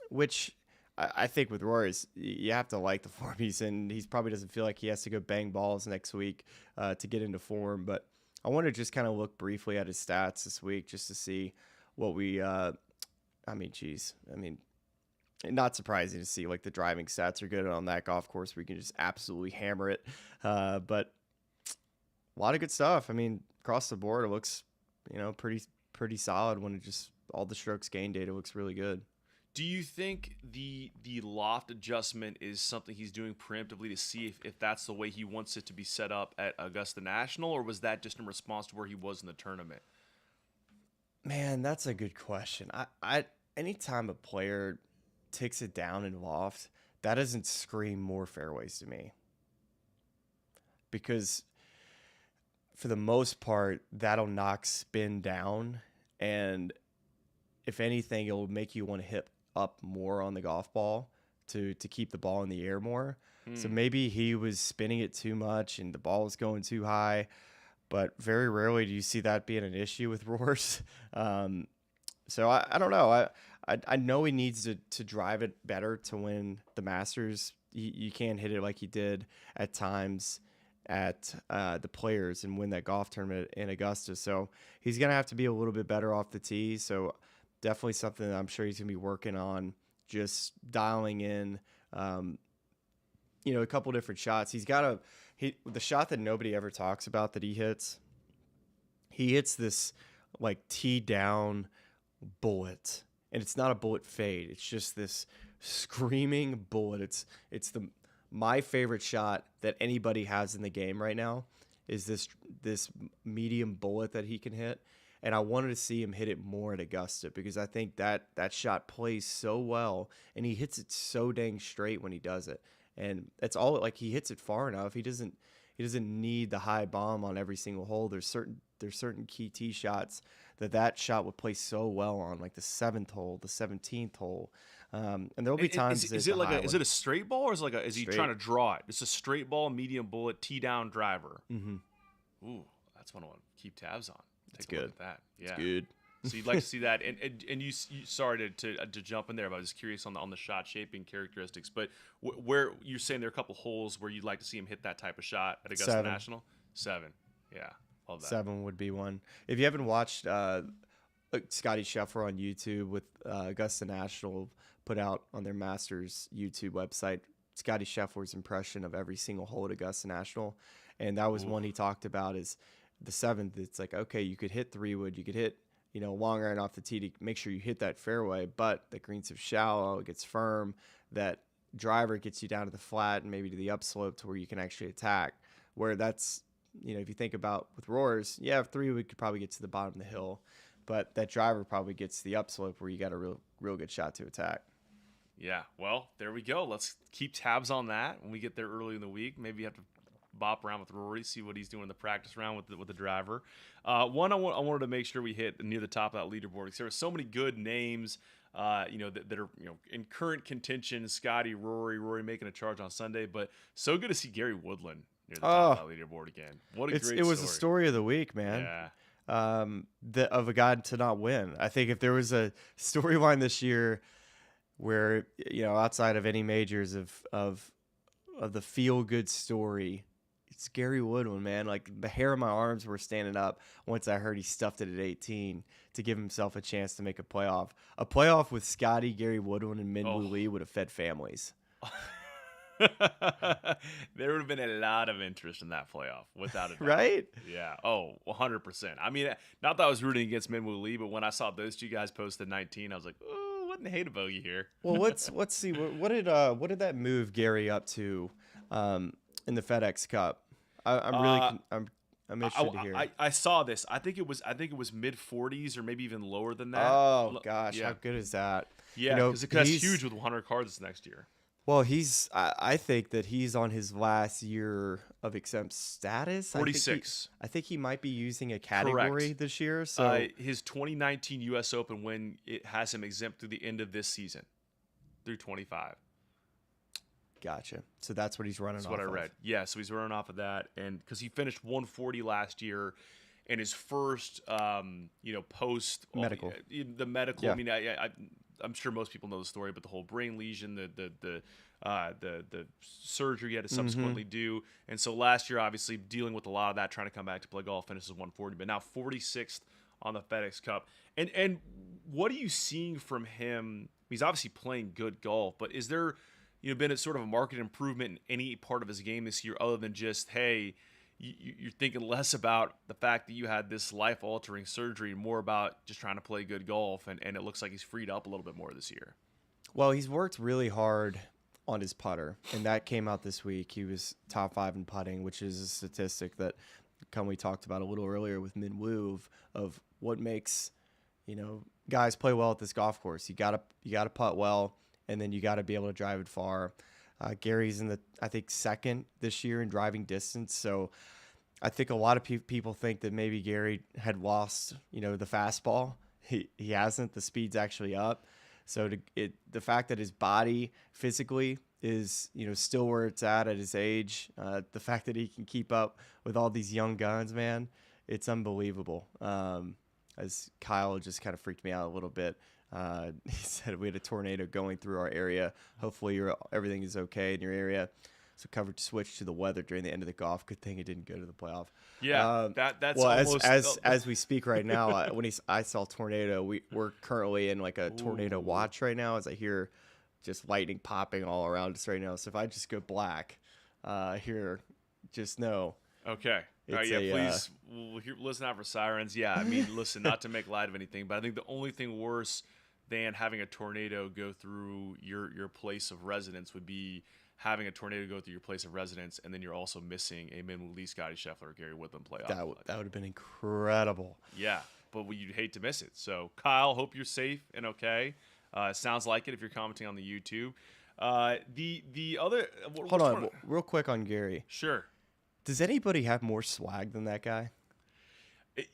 Speaker 1: which I think with Rory is you have to like the form he's in. He probably doesn't feel like he has to go bang balls next week to get into form. But I want to just kind of look briefly at his stats this week just to see what we not surprising to see like the driving stats are good on that golf course where you can just absolutely hammer it. But a lot of good stuff. I mean, across the board, it looks, pretty solid when it just all the strokes gain data looks really good.
Speaker 3: Do you think the loft adjustment is something he's doing preemptively to see if that's the way he wants it to be set up at Augusta National, or was that just in response to where he was in the tournament?
Speaker 1: Man, that's a good question. I anytime a player takes it down in loft, that doesn't scream more fairways to me. Because for the most part, that'll knock spin down, and if anything, it'll make you want to hit up more on the golf ball to keep the ball in the air more. So maybe he was spinning it too much and the ball was going too high, but very rarely do you see that being an issue with Roars. So I don't know. I know he needs to drive it better to win the Masters. You can't hit it like he did at times at the Players and win that golf tournament in Augusta. So he's going to have to be a little bit better off the tee. So definitely something that I'm sure he's going to be working on, just dialing in, a couple different shots. The shot that nobody ever talks about that he hits this like tee down bullet, and it's not a bullet fade. It's just this screaming bullet. It's my favorite shot that anybody has in the game right now is this medium bullet that he can hit. And I wanted to see him hit it more at Augusta because I think that shot plays so well, and he hits it so dang straight when he does it. And that's all. Like, he hits it far enough. He doesn't need the high bomb on every single hole. There's certain key tee shots that shot would play so well on, like the 7th hole, the 17th hole. And there'll be times.
Speaker 3: Is it a straight ball, or is he trying to draw it? It's a straight ball, medium bullet, tee down driver. Mm-hmm. Ooh, that's one I want to keep tabs on.
Speaker 1: It's good.
Speaker 3: Look at that. Yeah.
Speaker 1: It's good.
Speaker 3: So you'd like to see that, and you sorry to jump in there, but I was curious on the shot shaping characteristics. But where you're saying there are a couple holes where you'd like to see him hit that type of shot at Augusta National? 7. Yeah, love that.
Speaker 1: 7 would be one. If you haven't watched Scottie Scheffler on YouTube with Augusta National put out on their Masters YouTube website, Scottie Scheffler's impression of every single hole at Augusta National, and that was one he talked about is the 7th. It's like, okay, you could hit 3-wood, you could hit long iron off the tee to make sure you hit that fairway, but the green's so shallow, it gets firm, that driver gets you down to the flat and maybe to the upslope to where you can actually attack. Where that's, if you think about with Roars, 3-wood could probably get to the bottom of the hill, but that driver probably gets to the upslope where you got a real good shot to attack.
Speaker 3: Yeah, well, there we go. Let's keep tabs on that when we get there early in the week. Maybe you have to bop around with Rory, see what he's doing in the practice round with the driver. One I wanted to make sure we hit near the top of that leaderboard because there were so many good names, that are in current contention. Scottie, Rory making a charge on Sunday, but so good to see Gary Woodland near the top of that leaderboard again. What a great story! It
Speaker 1: was the story of the week, man. Yeah. Of a guy to not win. I think if there was a storyline this year where outside of any majors of the feel good story, it's Gary Woodland, man. Like, the hair on my arms were standing up once I heard he stuffed it at 18 to give himself a chance to make a playoff. A playoff with Scottie, Gary Woodland, and Min-Woo Lee would have fed families.
Speaker 3: There would have been a lot of interest in that playoff, without a doubt.
Speaker 1: Right?
Speaker 3: Yeah. 100%. I mean, not that I was rooting against Min-Woo Lee, but when I saw those two guys posted 19, I was like, oh, wouldn't hate a bogey here.
Speaker 1: Well, let's see. What did that move Gary up to in the FedEx Cup? I'm interested to hear.
Speaker 3: I saw this. I think it was mid 40s or maybe even lower than that.
Speaker 1: Oh gosh, how good is that?
Speaker 3: Yeah, because that's huge with 100 cards next year.
Speaker 1: Well, I think that he's on his last year of exempt status.
Speaker 3: 46.
Speaker 1: I think he might be using a category
Speaker 3: Correct.
Speaker 1: this year. So
Speaker 3: His 2019 U.S. Open win, it has him exempt through the end of this season, through 25.
Speaker 1: gotcha. So that's what he's running off
Speaker 3: That's what I read. Yeah, so he's running off of that, and because he finished 140 last year, and his first, post
Speaker 1: Medical.
Speaker 3: the medical.
Speaker 1: Yeah.
Speaker 3: I mean, I'm sure most people know the story, but the whole brain lesion, the surgery he had to subsequently do, and so last year, obviously dealing with a lot of that, trying to come back to play golf, finishes 140, but now 46th on the FedEx Cup. And what are you seeing from him? He's obviously playing good golf, but is there been a sort of a market improvement in any part of his game this year, other than just, hey, you're thinking less about the fact that you had this life-altering surgery and more about just trying to play good golf, and it looks like he's freed up a little bit more this year?
Speaker 1: Well, he's worked really hard on his putter, and that came out this week. He was top 5 in putting, which is a statistic that we talked about a little earlier with Min Woo of what makes guys play well at this golf course. You gotta putt well, and then you got to be able to drive it far. Gary's in I think second this year in driving distance, so I think a lot of people think that maybe Gary had lost the fastball. He hasn't. The speed's actually up. So the fact that his body physically is still where it's at his age, the fact that he can keep up with all these young guns, man, it's unbelievable. As Kyle just kind of freaked me out a little bit. He said we had a tornado going through our area. Hopefully everything is okay in your area. So coverage switched to the weather during the end of the golf. Good thing it didn't go to the playoff.
Speaker 3: Yeah, that's
Speaker 1: well,
Speaker 3: almost
Speaker 1: as we speak right now. I saw tornado. We're currently in like a tornado watch right now. As I hear just lightning popping all around us right now. So if I just go black here, just know.
Speaker 3: Okay. All right, please listen out for sirens. Yeah, I mean, listen, not to make light of anything, but I think the only thing worse than having a tornado go through your place of residence would be having a tornado go through your place of residence, and then you're also missing a Min Woo Lee, Scottie Scheffler, or Gary Woodland playoff.
Speaker 1: That would have been incredible.
Speaker 3: Yeah, but you'd hate to miss it. So, Kyle, hope you're safe and okay. Sounds like it if you're commenting on the YouTube. The other
Speaker 1: hold on, real quick on Gary.
Speaker 3: Sure.
Speaker 1: Does anybody have more swag than that guy?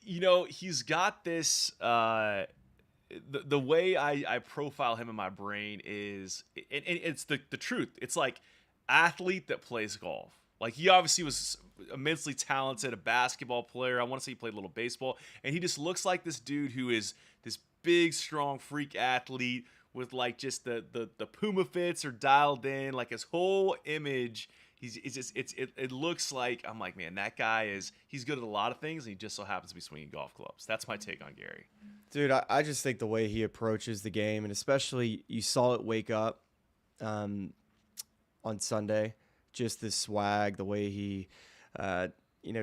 Speaker 3: He's got this. The way I profile him in my brain is, and it's the truth. It's like athlete that plays golf. Like, he obviously was immensely talented, a basketball player. I want to say he played a little baseball, and he just looks like this dude who is this big, strong freak athlete with like just the Puma fits are dialed in, like his whole image. It looks like, I'm like, man, that guy he's good at a lot of things, and he just so happens to be swinging golf clubs. That's my take on Gary.
Speaker 1: Dude, I just think the way he approaches the game, and especially you saw it wake up on Sunday, just this swag, the way he,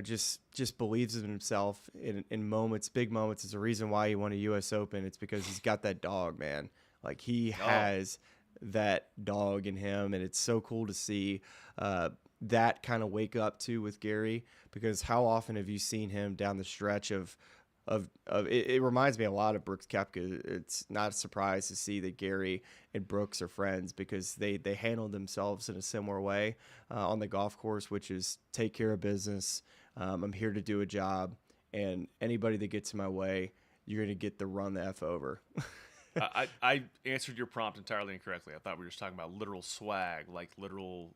Speaker 1: just believes in himself in moments, big moments. Is the reason why he won a U.S. Open. It's because he's got that dog, man. Like, he has that dog in him, and it's so cool to see that kind of wake up too with Gary, because how often have you seen him down the stretch of it reminds me a lot of Brooks Koepka. It's not a surprise to see that Gary and Brooks are friends, because they handle themselves in a similar way on the golf course, which is take care of business. I'm here to do a job, and anybody that gets in my way, you're going to get the run the F over.
Speaker 3: I answered your prompt entirely incorrectly. I thought we were just talking about literal swag, like literal.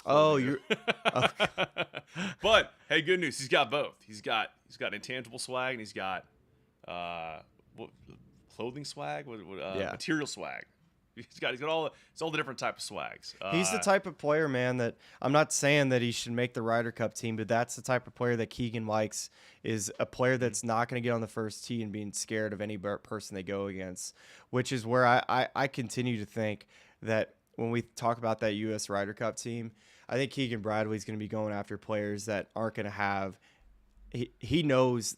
Speaker 1: Oh, you're.
Speaker 3: Okay. But hey, good news. He's got both. He's got intangible swag, and he's got clothing swag, material swag. He's got all the different type of swags.
Speaker 1: He's the type of player, man, that I'm not saying that he should make the Ryder Cup team, but that's the type of player that Keegan likes, is a player that's not going to get on the first tee and being scared of any person they go against, which is where I continue to think that when we talk about that U.S. Ryder Cup team, I think Keegan Bradley's going to be going after players that aren't going to have – he knows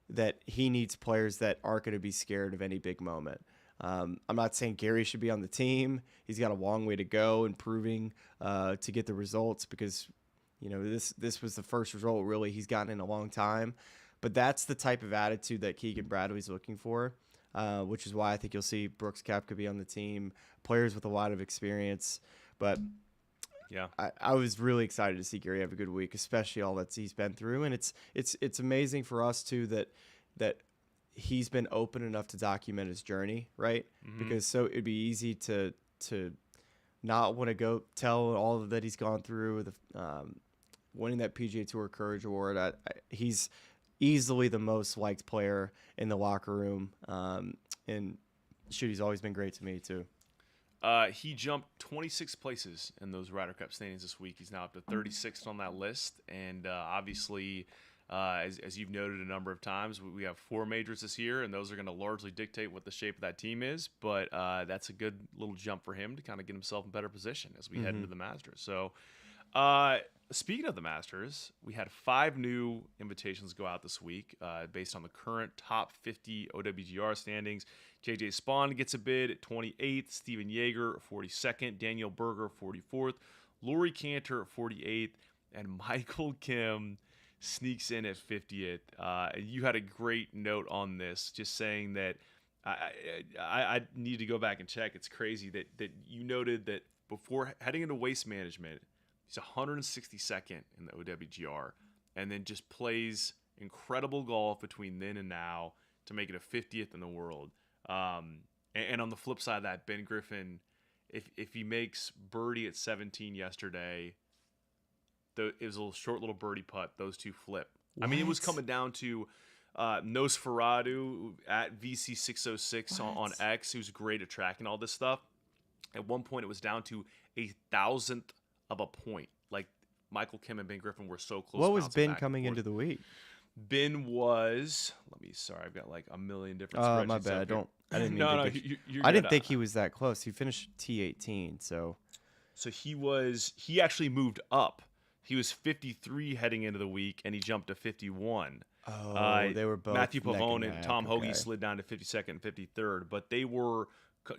Speaker 1: that he needs players that aren't going to be scared of any big moment. I'm not saying Gary should be on the team. He's got a long way to go in proving to get the results, because this was the first result really he's gotten in a long time. But that's the type of attitude that Keegan Bradley's looking for, which is why I think you'll see Brooks Koepka be on the team, players with a lot of experience, But
Speaker 3: yeah,
Speaker 1: I was really excited to see Gary have a good week, especially all that he's been through. And it's amazing for us too that he's been open enough to document his journey, right? Because so it'd be easy to not want to go tell all that he's gone through, the winning that PGA Tour Courage Award. He's easily the most liked player in the locker room, and shoot, he's always been great to me too.
Speaker 3: He jumped 26 places in those Ryder Cup standings this week. He's now up to 36th on that list, and obviously, as you've noted a number of times, we have 4 majors this year, and those are going to largely dictate what the shape of that team is. But that's a good little jump for him to kind of get himself in better position as we head into the Masters. So, speaking of the Masters, we had 5 new invitations go out this week based on the current top 50 OWGR standings. JJ Spawn gets a bid at 28th, Steven Yeager 42nd, Daniel Berger 44th, Laurie Cantor 48th, and Michael Kim sneaks in at 50th. You had a great note on this, just saying that I need to go back and check. It's crazy that you noted that before heading into Waste Management, he's 162nd in the OWGR, and then just plays incredible golf between then and now to make it a 50th in the world. And on the flip side of that, Ben Griffin, if he makes birdie at 17 yesterday, it was a short little birdie putt. Those two flip. What? I mean, it was coming down to Nosferatu at VC606 on X, who's great at tracking all this stuff. At one point, it was down to 1,000th of a point. Like, Michael Kim and Ben Griffin were so close.
Speaker 1: What was Ben coming into the week?
Speaker 3: Ben was. I've got like a million different.
Speaker 1: Oh, my bad. I didn't mean
Speaker 3: no.
Speaker 1: I didn't think he was that close. He finished T18, so
Speaker 3: he actually moved up. He was 53 heading into the week, and he jumped to 51.
Speaker 1: Oh, they were both.
Speaker 3: Matthew Pavone and Tom Hoagie slid down to 52nd and 53rd, but they were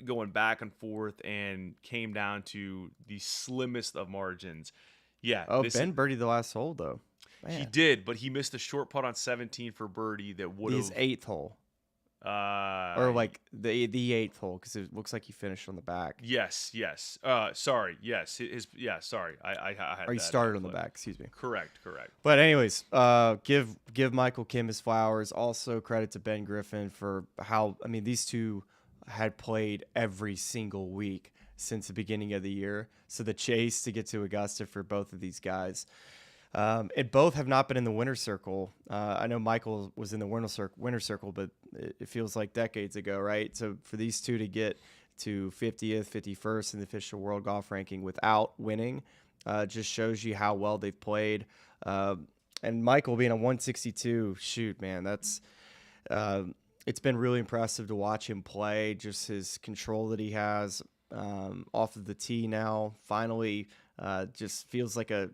Speaker 3: going back and forth and came down to the slimmest of margins. Yeah.
Speaker 1: Oh, Ben birdied the last hole though. Man.
Speaker 3: He did, but he missed a short putt on 17 for birdie that would have.
Speaker 1: His 8th hole. Or like the 8th hole, because it looks like he finished on the back.
Speaker 3: Yes. Sorry. Yes. Sorry. I had.
Speaker 1: Or he started on the back. Excuse me.
Speaker 3: Correct.
Speaker 1: But anyways, give Michael Kim his flowers. Also credit to Ben Griffin for how. I mean, these two had played every single week since the beginning of the year. So the chase to get to Augusta for both of these guys. And both have not been in the winner's circle. I know Michael was in the winner's circle, but it feels like decades ago, right? So for these two to get to 50th, 51st in the official world golf ranking without winning just shows you how well they've played. And Michael being a 162, shoot, man, that's it's been really impressive to watch him play. Just his control that he has off of the tee now. Finally, just feels like a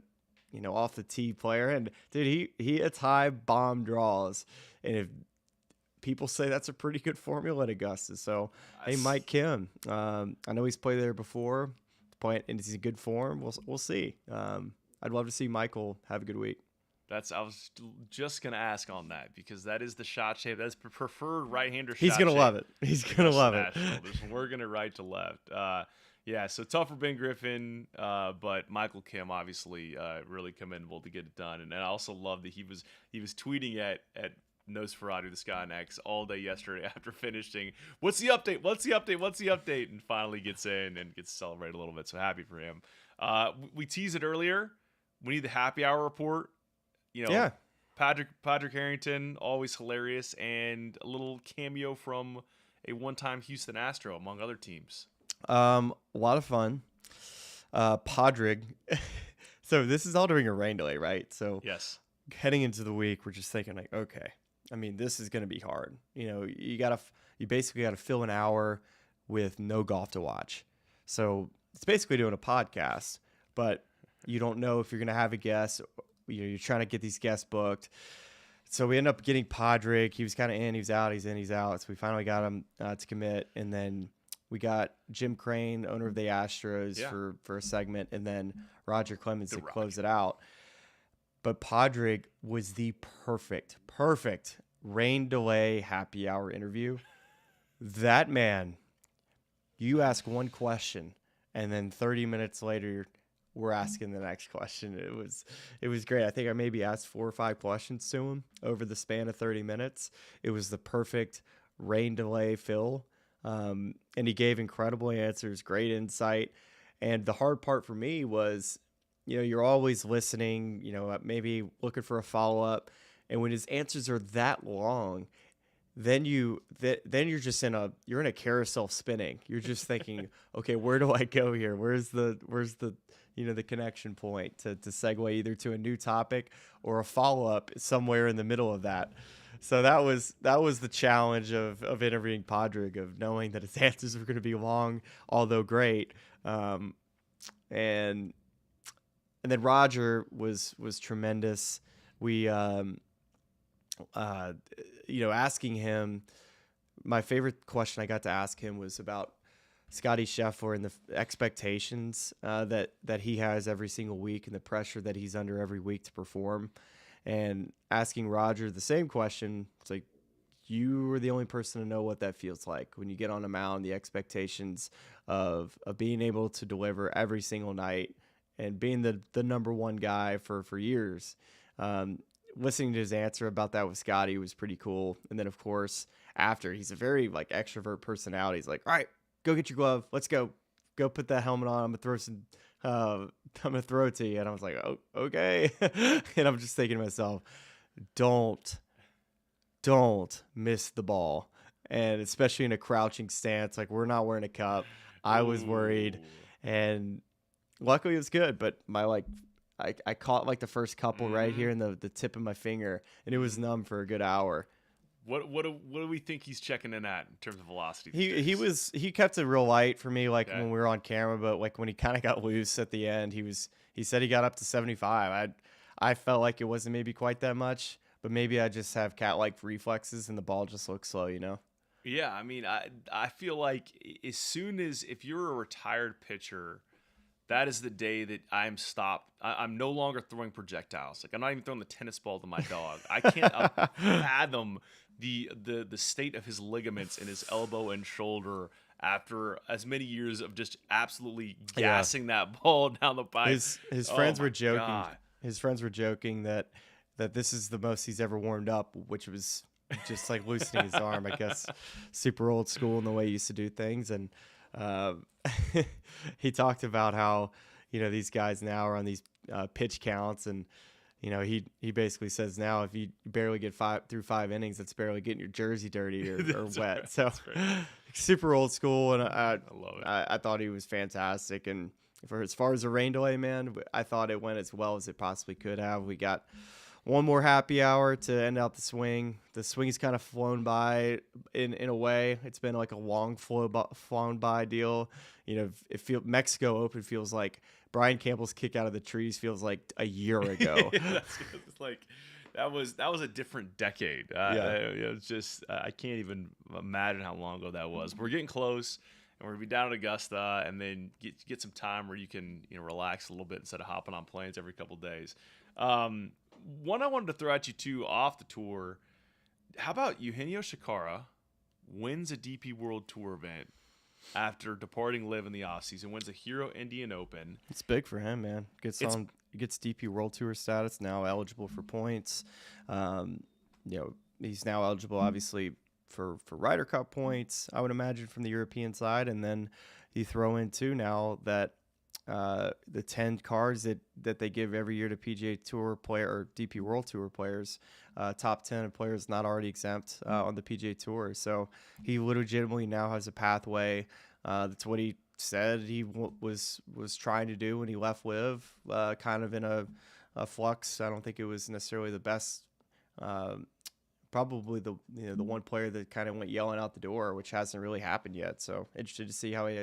Speaker 1: off the tee player. And dude, he hits high bomb draws, and if people say that's a pretty good formula at Augusta. So hey, Mike Kim, I know he's played there before, and he's in good form. We'll see. I'd love to see Michael have a good week.
Speaker 3: I was just gonna ask on that, because that is the shot shape. That's preferred right-hander shot.
Speaker 1: He's gonna love it. He's gonna love it.
Speaker 3: We're gonna right to left. Yeah, so tough for Ben Griffin, but Michael Kim obviously really commendable to get it done. And I also love that he was tweeting at Nosferatu, the Sky on X, all day yesterday after finishing. What's the update? What's the update? And finally gets in and gets celebrated a little bit. So happy for him. We teased it earlier. We need the happy hour report.
Speaker 1: Yeah.
Speaker 3: Padraig Harrington, always hilarious, and a little cameo from a one-time Houston Astro, among other teams.
Speaker 1: A lot of fun. Padraig. So this is all during a rain delay, right? So
Speaker 3: yes,
Speaker 1: heading into the week, we're just thinking like, okay, I mean, this is going to be hard. You basically got to fill an hour with no golf to watch. So it's basically doing a podcast, but you don't know if you're going to have a guest. You're trying to get these guests booked. So we end up getting Padraig. He was kind of in, he was out, he's in, he's out. So we finally got him to commit, and then we got Jim Crane, owner of the Astros, for a segment, and then Roger Clemens to close it out. But Padraig was the perfect rain delay happy hour interview. That man, you ask one question, and then 30 minutes later, we're asking the next question. It was great. I think I maybe asked 4 or 5 questions to him over the span of 30 minutes. It was the perfect rain delay fill, and he gave incredible answers, great insight. And the hard part for me was, you're always listening, maybe looking for a follow-up. And when his answers are that long, then you're just in a carousel spinning. You're just thinking, okay, where do I go here? Where's the the connection point to segue either to a new topic or a follow-up somewhere in the middle of that. So that was the challenge of interviewing Padraig, of knowing that his answers were going to be long, although great. And then Roger was tremendous. We asking him, my favorite question I got to ask him was about Scottie Scheffler and the expectations that he has every single week, and the pressure that he's under every week to perform. And asking Roger the same question, it's like, you are the only person to know what that feels like when you get on a mound, the expectations of being able to deliver every single night and being the number one guy for years. Listening to his answer about that with Scottie was pretty cool. And then, of course, after, he's a very extrovert personality. He's like, all right, go get your glove. Let's go put that helmet on. I'm gonna throw it to you. And I was like, oh, okay. And I'm just thinking to myself, don't miss the ball. And especially in a crouching stance, we're not wearing a cup. I was worried, and luckily it was good. But I caught the first couple right here in the tip of my finger, and it was numb for a good hour.
Speaker 3: What do we think he's checking in at in terms of velocity?
Speaker 1: He kept it real light for me, when we were on camera, but when he kind of got loose at the end, he said he got up to 75. I felt like it wasn't maybe quite that much, but maybe I just have cat-like reflexes and the ball just looks slow,
Speaker 3: Yeah, I mean, I feel like as soon as, if you're a retired pitcher, that is the day that I'm stopped. I'm no longer throwing projectiles. I'm not even throwing the tennis ball to my dog. I can't fathom the state of his ligaments in his elbow and shoulder after as many years of just absolutely gassing that ball down the pipe.
Speaker 1: His friends were joking. God. His friends were joking that this is the most he's ever warmed up, which was just loosening his arm. I guess super old school in the way he used to do things. And he talked about how these guys now are on these pitch counts, and he basically says now if you barely get through 5 innings, that's barely getting your jersey dirty or wet. Right, so super old school, and I love it. I thought he was fantastic. And for as far as the rain delay, man, I thought it went as well as it possibly could have. We got one more happy hour to end out the swing. The swing's kind of flown by in a way. It's been a long flown by deal. Mexico Open feels like Brian Campbell's kick out of the trees feels like a year ago.
Speaker 3: That was a different decade. It's just I can't even imagine how long ago that was. We're getting close, and we're gonna be down at Augusta, and then get some time where you can relax a little bit instead of hopping on planes every couple of days. One I wanted to throw at you too off the tour. How about Eugenio Chacarra wins a DP World Tour event after departing LIV in the offseason, wins a Hero Indian Open.
Speaker 1: It's big for him, man. Gets DP World Tour status, now eligible for points. He's now eligible, obviously, for Ryder Cup points, I would imagine, from the European side. And then you throw in, too, now that the 10 cards that they give every year to PGA Tour player or DP World Tour players, top 10 of players not already exempt on the PGA Tour. So he legitimately now has a pathway. That's what he said he was trying to do when he left LIV, kind of in a flux. I don't think it was necessarily the best. Probably the one player that kind of went yelling out the door, which hasn't really happened yet. So interested to see how he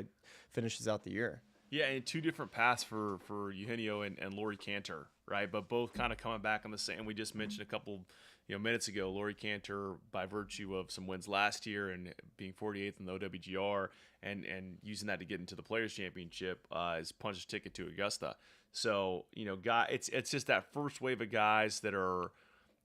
Speaker 1: finishes out the year.
Speaker 3: Yeah, and 2 different paths for Eugenio and Laurie Cantor, right? But both kind of coming back on the same. We just mentioned a couple minutes ago, Laurie Cantor, by virtue of some wins last year and being 48th in the OWGR and using that to get into the Players Championship, is punch a ticket to Augusta. So, it's just that first wave of guys that are,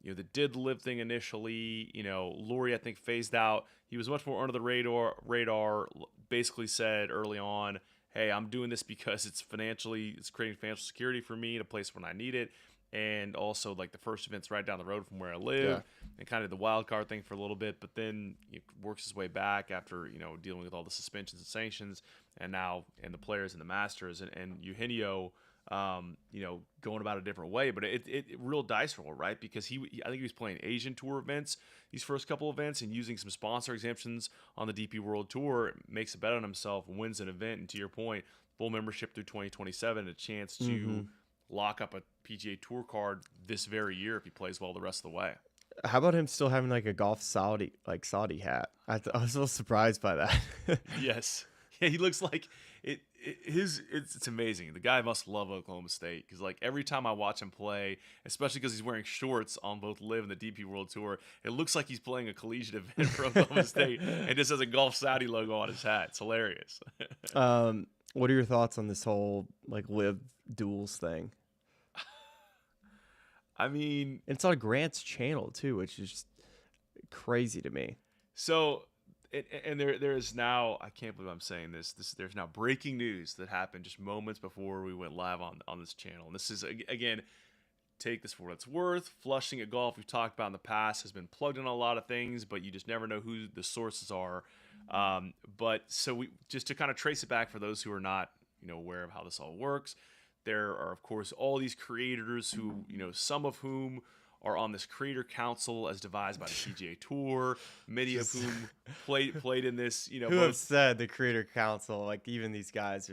Speaker 3: that did the LIV thing initially. Laurie, I think, phased out. He was much more under the radar, basically said early on, hey, I'm doing this because it's creating financial security for me in a place when I need it. And also, like, the first event's right down the road from where I live, and kind of the wild card thing for a little bit, but then it works its way back after, dealing with all the suspensions and sanctions, and now, and the players and the Masters, and Eugenio, going about a different way. But it real dice roll, right? Because I think he was playing Asian Tour events, these first couple events, and using some sponsor exemptions on the DP World Tour, makes a bet on himself, wins an event, and to your point, full membership through 2027, a chance to lock up a PGA Tour card this very year if he plays well the rest of the way.
Speaker 1: How about him still having like a golf Saudi hat? I was a little surprised by that.
Speaker 3: Yes. Yeah, he looks like it. It's amazing. The guy must love Oklahoma State, because like every time I watch him play, especially because he's wearing shorts on both LIV and the DP World Tour, it looks like he's playing a collegiate event for Oklahoma State and just has a Golf Saudi logo on his hat. It's hilarious.
Speaker 1: What are your thoughts on this whole like LIV duels thing?
Speaker 3: I mean,
Speaker 1: it's on Grant's channel too, which is just crazy to me.
Speaker 3: So, and there is now, I can't believe I'm saying this. There's now breaking news that happened just moments before we went live on this channel. And this is, again, take this for what it's worth. Flushing at Golf, we've talked about in the past, has been plugged in a lot of things, but you just never know who the sources are. But so we just to kind of trace it back for those who are not, aware of how this all works. There are, of course, all these creators who, some of whom are on this creator council as devised by the PGA Tour, many of whom played in this,
Speaker 1: Who have said the creator council, like even these guys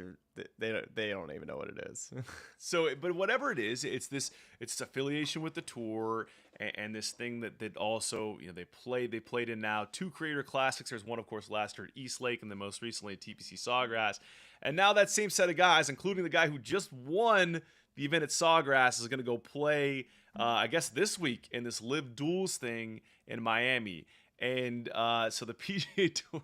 Speaker 1: they don't even know what it is.
Speaker 3: So, but whatever it is, it's affiliation with the tour, and this thing that also, they played in now 2 creator classics. There's one, of course, last year at East Lake, and then most recently at TPC Sawgrass. And now that same set of guys, including the guy who just won the event at Sawgrass, is going to go play, I guess, this week in this LIV Duels thing in Miami. And so the PGA Tour,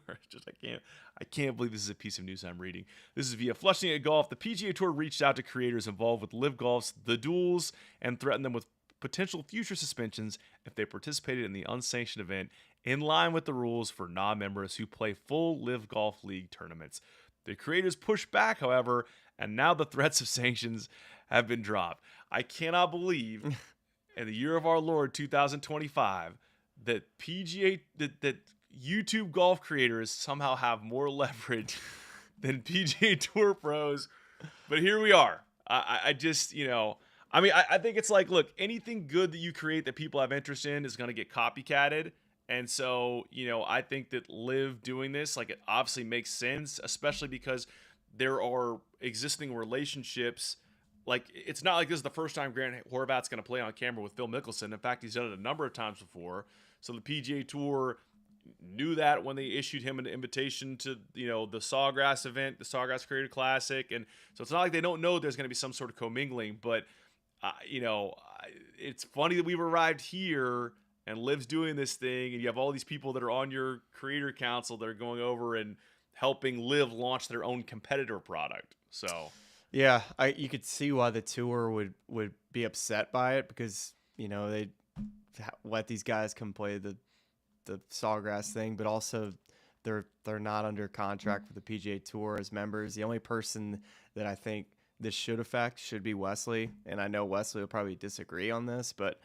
Speaker 3: I can't believe this is a piece of news I'm reading. This is via Flushing at Golf. The PGA Tour reached out to creators involved with LIV Golf's The Duels and threatened them with potential future suspensions if they participated in the unsanctioned event, in line with the rules for non-members who play full LIV Golf League tournaments. The creators pushed back, however, and now the threats of sanctions have been dropped. I cannot believe, in the year of our Lord 2025, that that YouTube golf creators somehow have more leverage than PGA Tour pros. But here we are. I just, I think it's like, look, anything good that you create that people have interest in is going to get copycatted. And so, I think that LIV doing this, like, it obviously makes sense, especially because there are existing relationships. Like, it's not like this is the first time Grant Horvat's going to play on camera with Phil Mickelson. In fact, he's done it a number of times before. So the PGA Tour knew that when they issued him an invitation to, the Sawgrass event, the Sawgrass Creator Classic. And so it's not like they don't know there's going to be some sort of commingling. But, it's funny that we've arrived here and LIV's doing this thing, and you have all these people that are on your creator council that are going over and helping LIV launch their own competitor product. So,
Speaker 1: yeah, you could see why the tour would be upset by it, because they let these guys come play the Sawgrass thing, but also they're not under contract with the PGA Tour as members. The only person that I think this should affect should be Wesley, and I know Wesley will probably disagree on this, but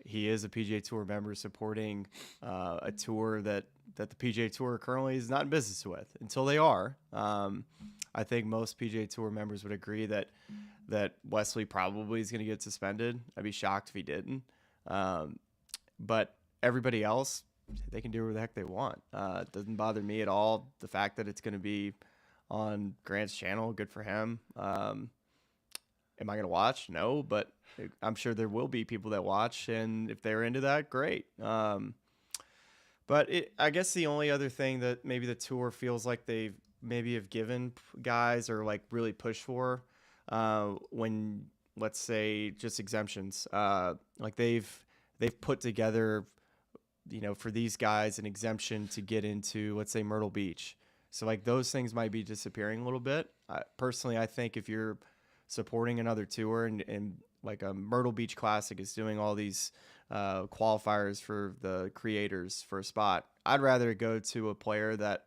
Speaker 1: he is a PGA Tour member supporting a tour that the PGA Tour currently is not in business with until they are. I think most PGA Tour members would agree that Wesley probably is going to get suspended. I'd be shocked if he didn't. But everybody else, they can do whatever the heck they want. It doesn't bother me at all. The fact that it's going to be on Grant's channel, good for him. Am I going to watch? No, but I'm sure there will be people that watch, and if they're into that, great. But I guess the only other thing that maybe the tour feels like they maybe have given guys or like really pushed for, when, let's say, just exemptions, like they've put together, for these guys an exemption to get into, let's say, Myrtle Beach. So like those things might be disappearing a little bit. Personally, I think if you're supporting another tour and like a Myrtle Beach Classic is doing all these qualifiers for the creators for a spot, I'd rather go to a player that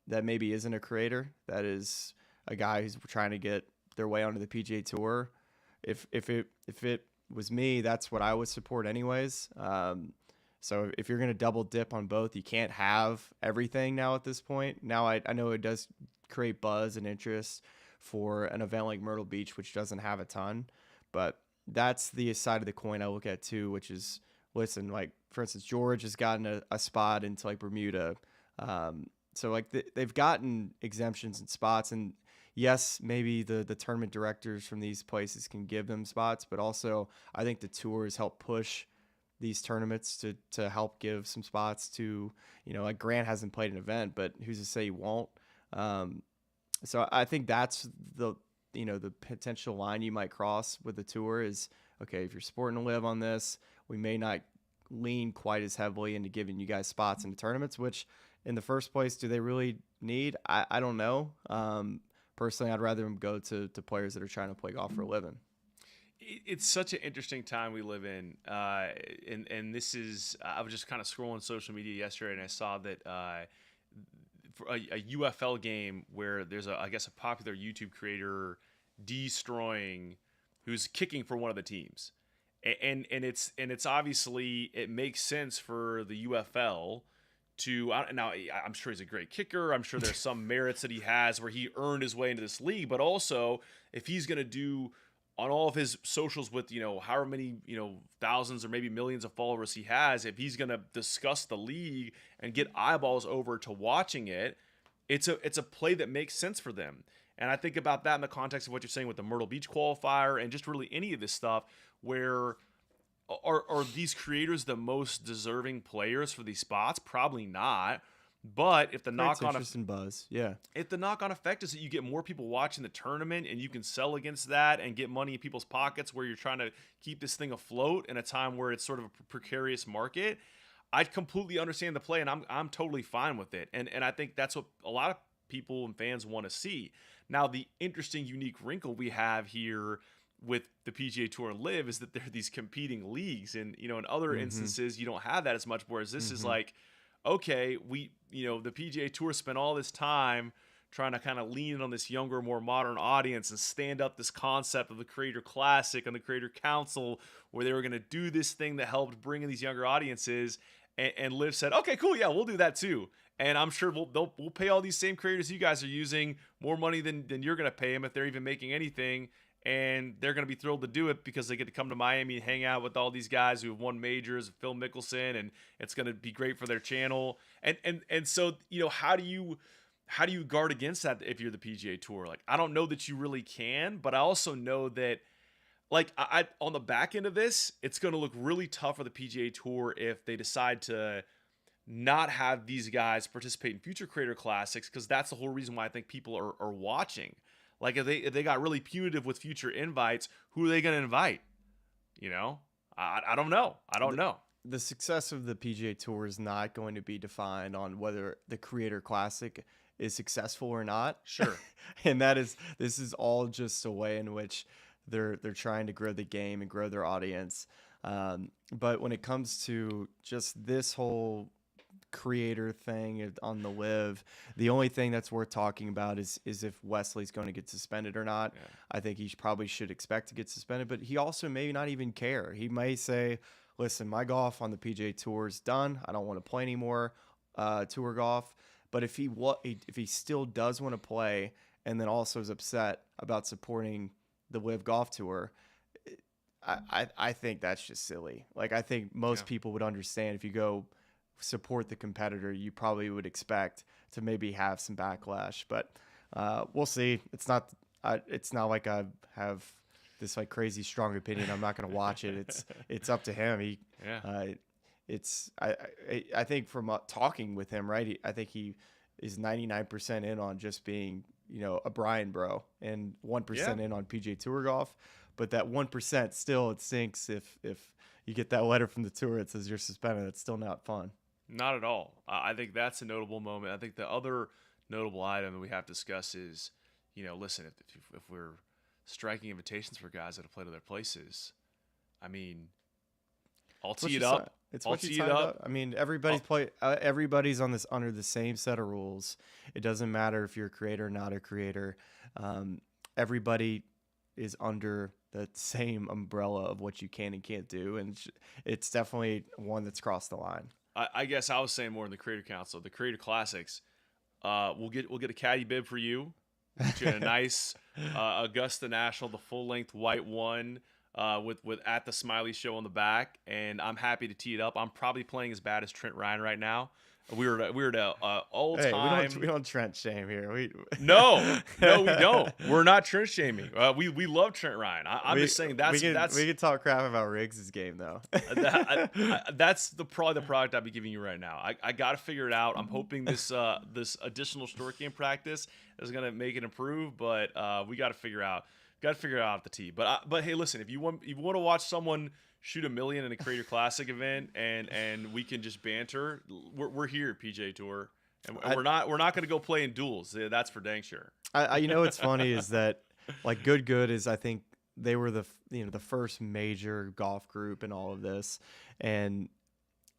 Speaker 1: that maybe isn't a creator, that is a guy who's trying to get their way onto the PGA Tour. If it was me, that's what I would support anyways. So if you're going to double dip on both, you can't have everything now at this point. Now I know it does create buzz and interest for an event like Myrtle Beach, which doesn't have a ton, but that's the side of the coin I look at too, which is, listen, like for instance, George has gotten a spot into like Bermuda. So like they've gotten exemptions and spots, and yes, maybe the tournament directors from these places can give them spots, but also I think the tours help push these tournaments to help give some spots to, like Grant hasn't played an event, but who's to say he won't? So I think that's the potential line you might cross with the tour is, okay, if you're supporting to live on this, we may not lean quite as heavily into giving you guys spots in the tournaments, which in the first place, do they really need? I don't know. Personally, I'd rather them go to players that are trying to play golf for a living.
Speaker 3: It's such an interesting time we live in. And this is, I was just kind of scrolling social media yesterday and I saw that for a UFL game where there's I guess a popular YouTube creator destroying who's kicking for one of the teams. And it's obviously, it makes sense for the UFL to, now I'm sure he's a great kicker. I'm sure there's some merits that he has where he earned his way into this league, but also if he's going to do on all of his socials with, however many, thousands or maybe millions of followers he has, if he's going to discuss the league and get eyeballs over to watching it, it's a play that makes sense for them. And I think about that in the context of what you're saying with the Myrtle Beach qualifier and just really any of this stuff, where are these creators the most deserving players for these spots? Probably not. But if the knock-on if the knock-on effect is that you get more people watching the tournament and you can sell against that and get money in people's pockets where you're trying to keep this thing afloat in a time where it's sort of a precarious market, I'd completely understand the play, and I'm totally fine with it. And I think that's what a lot of people and fans want to see. Now, the interesting, unique wrinkle we have here with the PGA Tour and Live is that there are these competing leagues, and in other instances you don't have that as much. Whereas this is like, okay, the PGA Tour spent all this time trying to kind of lean in on this younger, more modern audience and stand up this concept of the Creator Classic and the Creator Council, where they were going to do this thing that helped bring in these younger audiences. And Liv said, okay, cool, yeah, we'll do that too. And I'm sure we'll pay all these same creators you guys are using more money than you're going to pay them if they're even making anything. And they're going to be thrilled to do it because they get to come to Miami and hang out with all these guys who have won majors, Phil Mickelson, and it's going to be great for their channel. And so, how do you guard against that if you're the PGA Tour? Like, I don't know that you really can, but I also know that, like, I on the back end of this, it's going to look really tough for the PGA Tour if they decide to not have these guys participate in future Creator Classics, because that's the whole reason why I think people are watching. Like, if they got really punitive with future invites, who are they going to invite? I don't know. I don't know.
Speaker 1: The success of the PGA Tour is not going to be defined on whether the Creator Classic is successful or not.
Speaker 3: Sure.
Speaker 1: And this is all just a way in which they're trying to grow the game and grow their audience. But when it comes to just this whole creator thing on the Live, the only thing that's worth talking about is if Wesley's going to get suspended or not. Yeah. I think he probably should expect to get suspended, but he also may not even care. He may say, listen, my golf on the PGA Tour is done. I don't want to play anymore tour golf. But if he still does want to play and then also is upset about supporting the Live Golf Tour, I think that's just silly. Like, I think most people would understand if you go support the competitor, you probably would expect to maybe have some backlash, but we'll see. It's not like I have this like crazy strong opinion. I'm not going to watch it. It's up to him. I think from talking with him, right, I think he is 99% in on just being, a Brian bro, and 1% in on PGA Tour golf. But that 1% still, it stinks if you get that letter from the tour that says you're suspended. It's still not fun.
Speaker 3: Not at all. I think that's a notable moment. I think the other notable item that we have to discuss is, listen, if we're striking invitations for guys that have played other places, I mean, I'll tee it up.
Speaker 1: It's what you signed up. I mean, everybody's on this under the same set of rules. It doesn't matter if you're a creator or not a creator. Everybody is under the same umbrella of what you can and can't do, and it's definitely one that's crossed the line.
Speaker 3: I guess I was saying more in the Creator Council, the Creator Classics. We'll get a caddy bib for you. Get you a nice Augusta National, the full length white one. With at the Smylie Show on the back, and I'm happy to tee it up. I'm probably playing as bad as Trent Ryan right now. We were at all time.
Speaker 1: We don't Trent shame here.
Speaker 3: No, we don't. We're not Trent shaming. We love Trent Ryan. I'm just saying we
Speaker 1: can talk crap about Riggs' game though.
Speaker 3: That's probably the product I'll be giving you right now. I got to figure it out. I'm hoping this additional short game practice is gonna make it improve, but we got to figure out. Got to figure it out at the tee. But hey, listen, if you want to watch someone shoot $1 million in a Creator Classic event and we can just banter, we're here at PGA Tour, and we're not going to go play in duels. That's for dang sure.
Speaker 1: You know what's funny is that like Good is, I think they were the first major golf group in all of this, and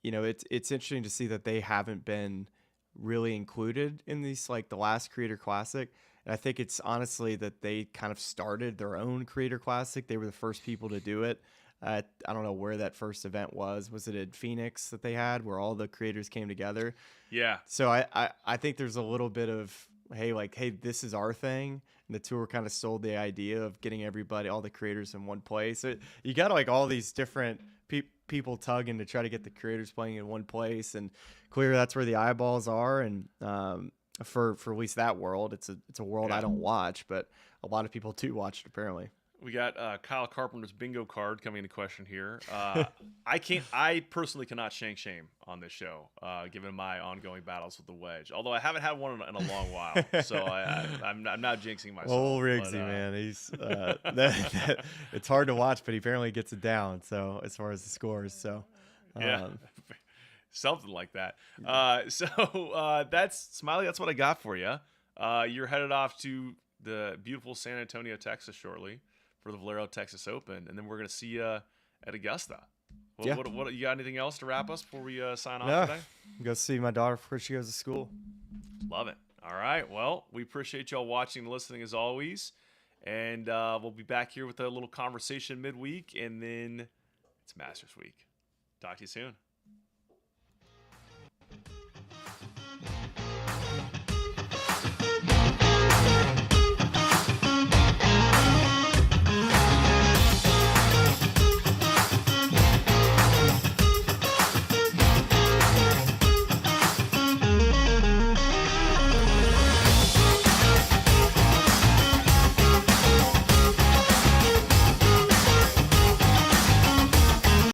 Speaker 1: it's interesting to see that they haven't been really included in these, like the last Creator Classic. And I think it's honestly that they kind of started their own Creator Classic. They were the first people to do it. I don't know where that first event was. Was it in Phoenix that they had where all the creators came together?
Speaker 3: Yeah.
Speaker 1: So I think there's a little bit of, hey, this is our thing. And the tour kind of sold the idea of getting all the creators in one place. You got like all these different people tugging to try to get the creators playing in one place. And clearly that's where the eyeballs are. And, for at least that world, it's a world I don't watch, but a lot of people do watch it apparently.
Speaker 3: We got Kyle Carpenter's bingo card coming into question here. I personally cannot shank shame on this show, given my ongoing battles with the wedge. Although I haven't had one in a long while, so I'm not jinxing myself.
Speaker 1: Old Riggsy, man, he's it's hard to watch, but he apparently gets it down. So as far as the scores,
Speaker 3: yeah. Something like that. So that's Smylie. That's what I got for you. You're headed off to the beautiful San Antonio, Texas shortly for the Valero Texas Open, and then we're going to see you at Augusta. What you got anything else to wrap us before we sign off today?
Speaker 1: Go see my daughter before she goes to school.
Speaker 3: Love it. All right. Well, we appreciate y'all watching and listening as always, and we'll be back here with a little conversation midweek, and then it's Masters Week. Talk to you soon.